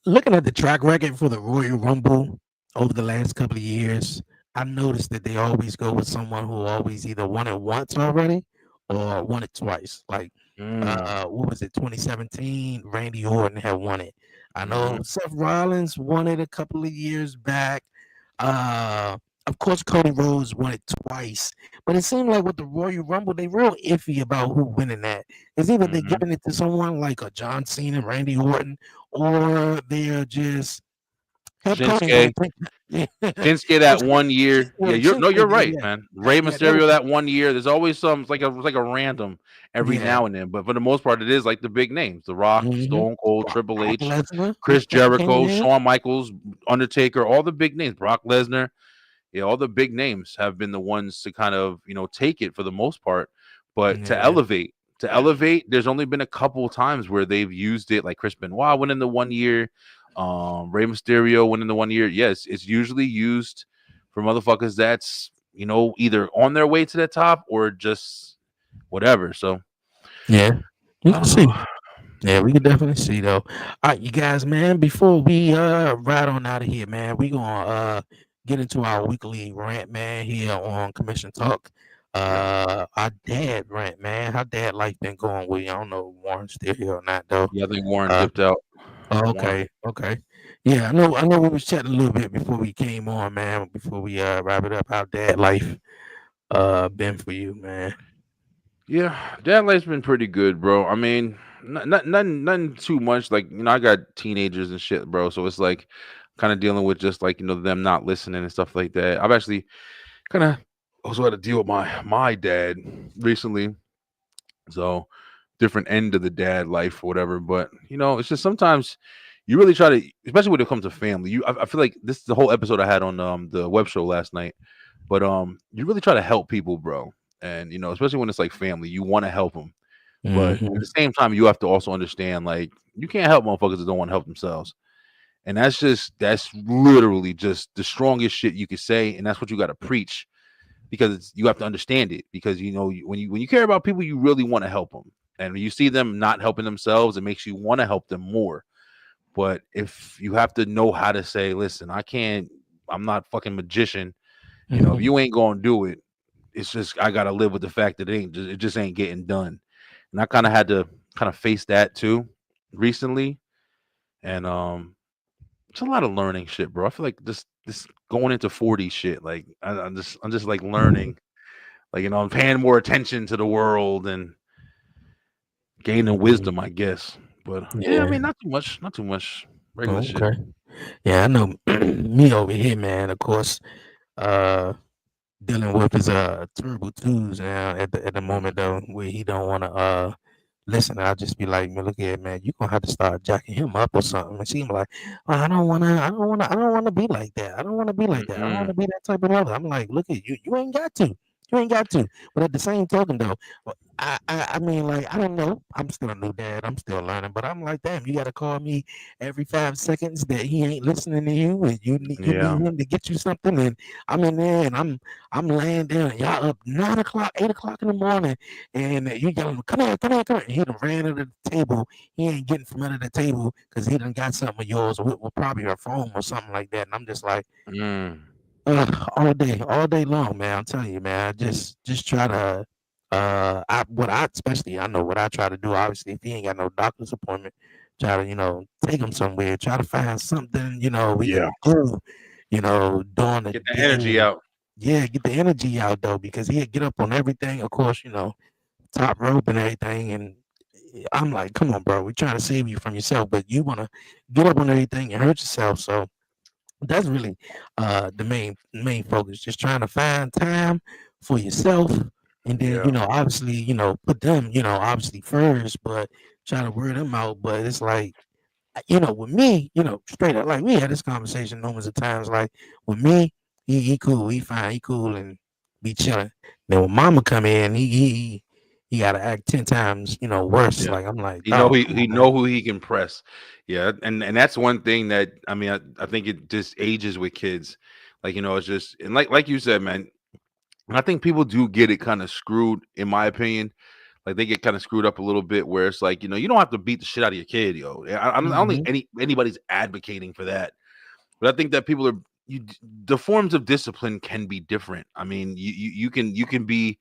looking at the track record for the Royal Rumble over the last couple of years, I noticed that they always go with someone who always either won it once already or won it twice. Like, Mm, what was it? 2017, Randy Orton had won it. I know hmm Seth Rollins won it a couple of years back. Uh, of course, Cody Rhodes won it twice, but it seemed like with the Royal Rumble, they real iffy about who winning that. It's either they're hmm giving it to someone like a John Cena, Randy Orton, or they're just have Cody Shinsuke, win. Yeah. Shinsuke Well, that one year. Yeah, you're Yeah, right, yeah, man. Rey yeah. They, Mysterio that one year. There's always some it's like a random every yeah. now and then, but for the most part, it is like the big names: The Rock, Mm-hmm. Stone Cold, Brock Triple H, Lesnar, Chris that came Jericho, in. Shawn Michaels, Undertaker, all the big names. Brock Lesnar. Yeah, all the big names have been the ones to kind of take it for the most part, but to Yeah, elevate, there's only been a couple of times where they've used it, like Chris Benoit winning the one year, Rey Mysterio winning the one year. Yes, it's usually used for motherfuckers that's either on their way to the top or just whatever. So yeah. We I can don't see. know. Yeah, we can definitely see though. All right, you guys, man. Before we ride on out of here, man, we gonna get into our weekly rant, man, here on Commission Talk. Our dad rant, man. How dad life been going with you? I don't know if Warren's still here or not though. Yeah, I think Warren Uh, dipped out. oh, Warren. okay. Yeah, I know we was chatting a little bit before we came on, man. Before we wrap it up, how dad life been for you, man. Yeah, dad life's been pretty good, bro. I mean, nothing too much. Like, I got teenagers and shit, bro. So it's like kind of dealing with just like, them not listening and stuff like that. I've actually kind of also had to deal with my dad recently. So different end of the dad life or whatever. But it's just sometimes you really try to, especially when it comes to family. I feel like this is the whole episode I had on the web show last night. But you really try to help people, bro. And especially when it's like family, you want to help them. But at Mm-hmm. the same time, you have to also understand, like, you can't help motherfuckers that don't want to help themselves. And that's literally just the strongest shit you could say, and that's what you got to preach, because you have to understand it. Because when you care about people, you really want to help them, and when you see them not helping themselves, it makes you want to help them more. But if you have to know how to say, listen, I'm not fucking magician. If you ain't gonna do it, it's just I gotta live with the fact that it just ain't getting done. And I kind of had to kind of face that too recently. And it's a lot of learning shit, bro. I feel like this going into 40 shit, like I'm just like learning, like I'm paying more attention to the world and gaining Mm-hmm. wisdom, I guess. But yeah, I Yeah. mean, not too much regular shit. Okay. Yeah, I know me over here, man. Of course, uh, dealing with his terrible twos now at the Mm, moment though, where he don't want to listen. I'll just be like, man, look here, man, you gonna have to start jacking him up or something. And she be like, oh, I don't wanna be like that. I don't wanna be like that. I don't wanna mm-mm. be that type of mother. I'm like, look at you, you ain't got to. You ain't got to. But at the same token though, I mean, like, I don't know. I'm still a new dad. I'm still learning. But I'm like, damn, you gotta call me every 5 seconds that he ain't listening to you, and you need Yeah. him to get you something. And I'm in there, and I'm laying down, and y'all up 9 o'clock, 8 o'clock in the morning, and you yelling, come here, come here, come here. And he done ran under the table. He ain't getting from under the table because he done got something of yours with probably her phone or something like that. And I'm just like, Mm, all day long, man. I'm telling you, man. I just try to I know what I try to do. Obviously, if he ain't got no doctor's appointment, try to take him somewhere. Try to find something we Yeah. can do. During the Get the energy day. out. Yeah, get the energy out though, because he'd get up on everything. Of course, top rope and everything. And I'm like, come on, bro, we're trying to save you from yourself, but you want to get up on everything and hurt yourself. So that's really the main focus. Just trying to find time for yourself, and then Yeah. obviously put them obviously first, but try to wear them out. But it's like with me, straight up, like we had this conversation numerous of times. Like with me, he cool, he fine, he cool, and be chilling. Then when Mama come in, he got to act 10 times worse. Yeah. Like I'm like, He oh, know he come he on, man. know who he can press. Yeah, and that's one thing that I mean I think it just ages with kids. Like it's just and like you said, man. I think people do get it kind of screwed, in my opinion. Like they get kind of screwed up a little bit, where it's like you don't have to beat the shit out of your kid, yo. I don't think anybody's advocating for that, but I think that people are. The forms of discipline can be different. I mean, you can be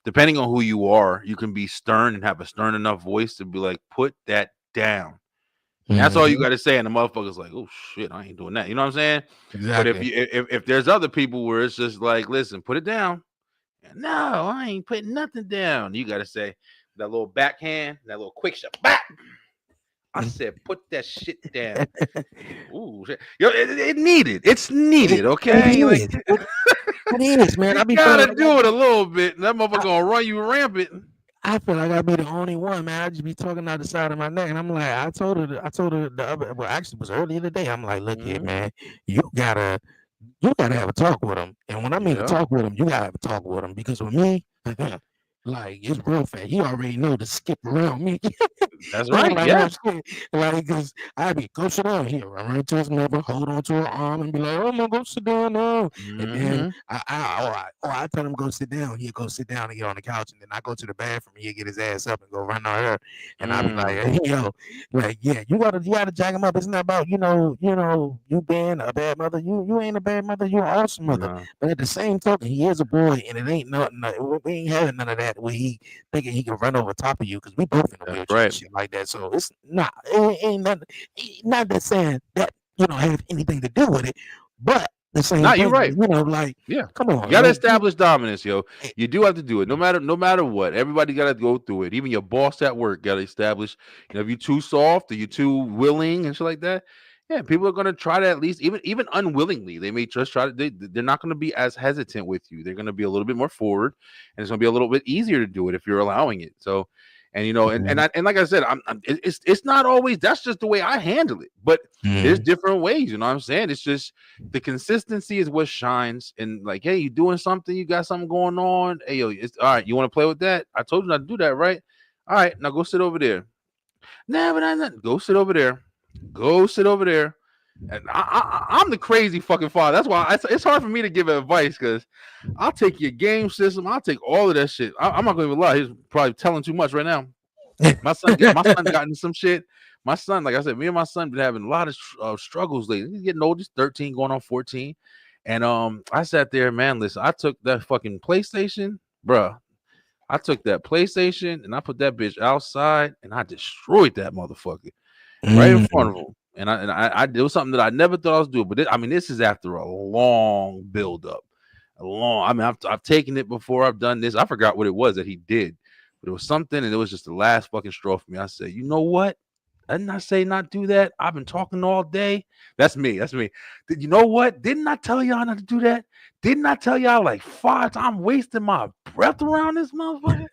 depending on who you are, you can be stern and have a stern enough voice to be like, put that down. And that's all you got to say. And the motherfucker's like, oh shit, I ain't doing that. You know what I'm saying? But Exactly. if there's other people where it's just like, listen, put it down. No, I ain't putting nothing down. You got to say that little backhand, that little quick shot. Back. I said, put that shit down. Ooh, shit. Yo, it needed. It's needed, okay? It Like is. It is, man. you I be feeling gotta like do it a little bit. That motherfucker gonna run you rampant. I feel like I be the only one, man. I just be talking out the side of my neck, and I'm like, I told her the other, well, actually, it was earlier today. I'm like, look here, man, you gotta have a talk with him, and when I mean to Yeah, talk with him, you gotta have a talk with him because with me, like it's real fast. He already know to skip around me. that's Yeah, right. like Yeah. I'm saying, like, cause I be go sit down here, run right to his mother, hold on to her arm, and be like, "Oh, I'm gonna go sit down now." And then Mm-hmm. I tell him go sit down. He'll go sit down and get on the couch, and then I go to the bathroom. He'll get his ass up and go run on her, and I be like, Mm. "Hey, yo, like, yeah, you gotta jack him up. It's not about you being a bad mother. You ain't a bad mother. You're an awesome mother. No, But at the same token, he is a boy, and it ain't nothing. We ain't having none of that where he thinking he can run over top of you because we both in a that's wheelchair and right. shit like that. So it's not, it ain't nothing, not that saying that have anything to do with it, but the same Not you thing, right. like, Yeah. come You on, gotta like, establish dominance, yo. eh, You do have to do it, no matter what. Everybody gotta go through it. Even your boss at work gotta establish. If you're too soft or you're too willing and shit like that, yeah, people are gonna try to at least even unwillingly. They may just try to. They're not gonna be as hesitant with you. They're gonna be a little bit more forward, and it's gonna be a little bit easier to do it if you're allowing it. So, and and like I said, it's not always. That's just the way I handle it. But there's mm, different ways. You know what I'm saying? It's just the consistency is what shines. And like, hey, you doing something? You got something going on? Hey, yo, it's all right. You want to play with that? I told you not to do that, right? All right, now go sit over there. Nah, but I not. Go sit over there. Go sit over there. And I'm the crazy fucking father. That's why it's hard for me to give advice because I'll take your game system. I'll take all of that shit. I'm not going to even lie. He's probably telling too much right now. My son got into some shit. My son, like I said, me and my son been having a lot of struggles lately. He's getting old. He's 13, going on 14. And I sat there, man. Listen, I took that fucking PlayStation, bruh. I took that PlayStation and I put that bitch outside and I destroyed that motherfucker right in front of mm, him. And I it was something that I never thought I was doing. But I mean, this is after a long build up. I mean, I've taken it before. I've done this. I forgot what it was that he did, but it was something, and it was just the last fucking straw for me. I said, you know what? Didn't I say not do that? I've been talking all day. That's me. That's me. You know what? Didn't I tell y'all not to do that? Didn't I tell y'all like 5 times? I'm wasting my breath around this motherfucker.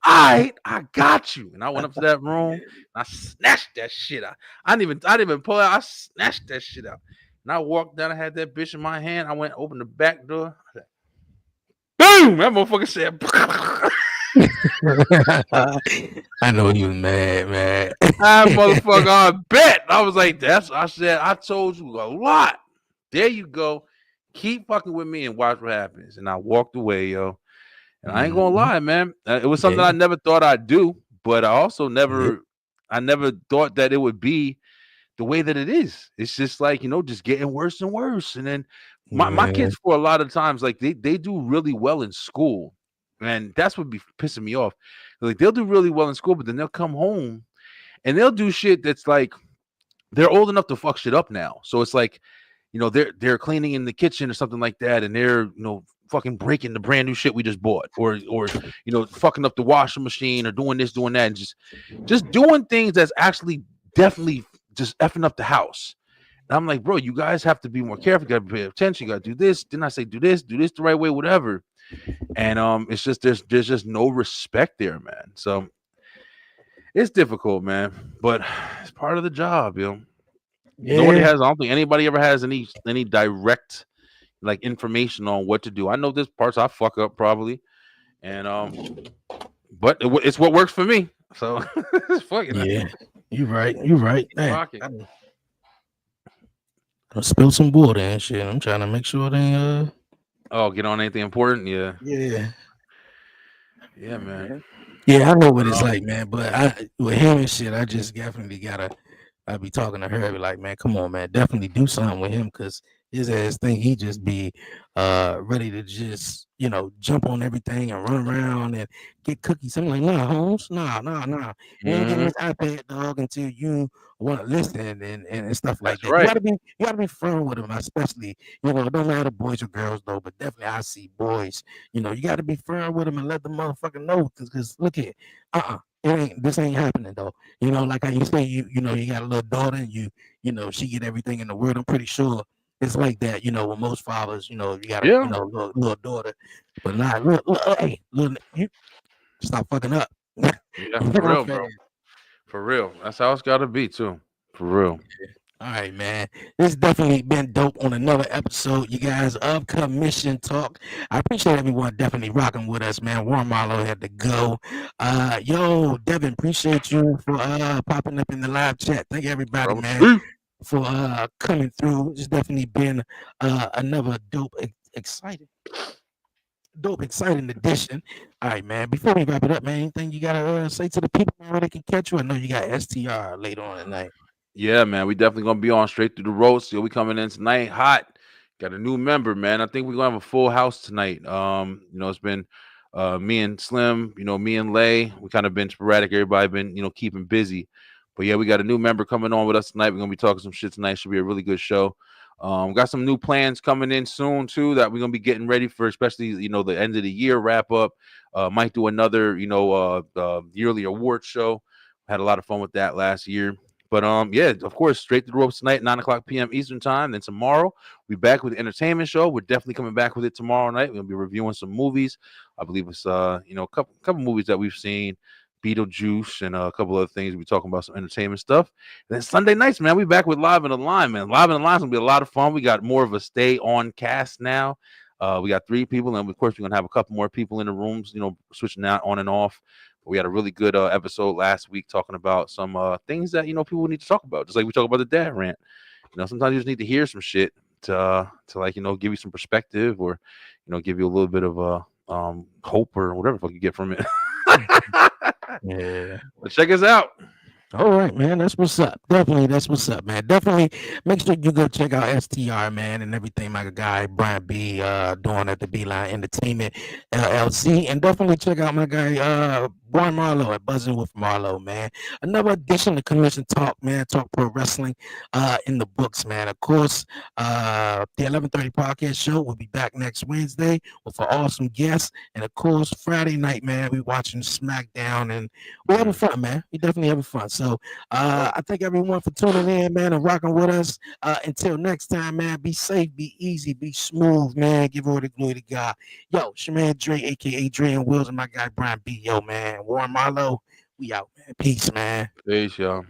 All right, I got you. And I went up to that room and I snatched that shit out. I didn't even pull it out. I snatched that shit out. And I walked down, I had that bitch in my hand. I went open the back door. Boom! That motherfucker said, I know he was mad, man. that motherfucker, I bet. I was like, I said, I told you a lot. There you go. Keep fucking with me and watch what happens. And I walked away, yo. And I ain't gonna Mhm. lie, man. It was something Yeah, I never thought I'd do, but yeah, I never thought that it would be the way that it is. It's just like, just getting worse and worse. And then my yeah, kids, for a lot of times, like they do really well in school. And that's what be pissing me off. Like they'll do really well in school, but then they'll come home and they'll do shit that's like they're old enough to fuck shit up now. So it's like, they're cleaning in the kitchen or something like that, and they're fucking breaking the brand new shit we just bought, or fucking up the washing machine, or doing this, doing that, and just doing things that's actually definitely just effing up the house. And I'm like, bro, you guys have to be more careful. You got to pay attention. You got to do this. Didn't I say do this the right way, whatever? And it's just there's just no respect there, man. So it's difficult, man, but it's part of the job, Yeah. Nobody has. I don't think anybody ever has any direct like information on what to do. I know there's parts I fuck up probably, and but it's what works for me. So fuck it. Yeah, you're right. You're right. Fuck it. I'll spill some water and shit. I'm trying to make sure they Oh, get on anything important? Yeah. Yeah, man. Yeah, I know what it's like, man. But with him and shit, I just definitely gotta. I be talking to her, be like, man, come on, man, definitely do something with him, because his ass think he just be ready to just jump on everything and run around and get cookies. I'm like, nah, Holmes, nah. You ain't getting this iPad, dog, until you want to listen and stuff like that. Right. You gotta be firm with him, especially it don't matter boys or girls though, but definitely I see boys. You gotta be firm with him and let the motherfucker know, because look here, this ain't happening though. Like how you say you got a little daughter and you she get everything in the world. I'm pretty sure it's like that, with most fathers, you got a little daughter, but not hey, you stop fucking up. Yeah, for real, bro. For real. That's how it's gotta be too. For real. All right, man. This definitely been dope on another episode, you guys, of Commission Talk. I appreciate everyone definitely rocking with us, man. Warren Marlowe had to go. Yo, Devin, appreciate you for popping up in the live chat. Thank everybody, man, for coming through. It's definitely been another dope, exciting edition. All right, man. Before we wrap it up, man, anything you gotta say to the people, man, where they can catch you? I know you got STR later on tonight. Yeah, man, we definitely gonna be on Straight Through the Roast. We coming in tonight hot. Got a new member, man. I think we're gonna have a full house tonight. It's been me and Slim, me and Lay. We kind of been sporadic. Everybody been, keeping busy. But yeah, we got a new member coming on with us tonight. We're gonna be talking some shit tonight. Should be a really good show. Got some new plans coming in soon too that we're gonna be getting ready for, especially the end of the year wrap up. Might do another yearly award show. Had a lot of fun with that last year. But yeah, of course, Straight to the Ropes tonight, 9:00 p.m. Eastern time. Then tomorrow, we're back with the entertainment show. We're definitely coming back with it tomorrow night. We're gonna be reviewing some movies. I believe it's a couple movies that we've seen, Beetlejuice, and a couple other things. We'll be talking about some entertainment stuff. And then Sunday nights, man, we back with Live in the Line, man. Live in the Line is gonna be a lot of fun. We got more of a stay on cast now. We got 3 people, and of course, we're gonna have a couple more people in the rooms, switching out on and off. We had a really good episode last week talking about some things that people need to talk about, just like we talk about the dad rant. Sometimes you just need to hear some shit to like give you some perspective, or give you a little bit of hope or whatever the fuck you get from it. Yeah, but check us out. All right, man. That's what's up. Definitely, that's what's up, man. Definitely make sure you go check out STR, man, and everything my guy Brian B doing at the Beeline Entertainment LLC. And definitely check out my guy Warren Marlowe at Buzzing with Marlowe, man. Another edition of Commission Talk, man. Talk pro wrestling in the books, man. Of course, the 11:30 podcast show will be back next Wednesday with an awesome guest. And of course, Friday night, man, we watching SmackDown, and we're having fun, man. We definitely having fun. So I thank everyone for tuning in, man, and rocking with us. Until next time, man, be safe, be easy, be smooth, man. Give all the glory to God. Yo, it's your man Dre, aka Dre and Wills, and my guy Brian B. Yo, man. Warren Marlowe, we out, man. Peace, man. Peace, y'all.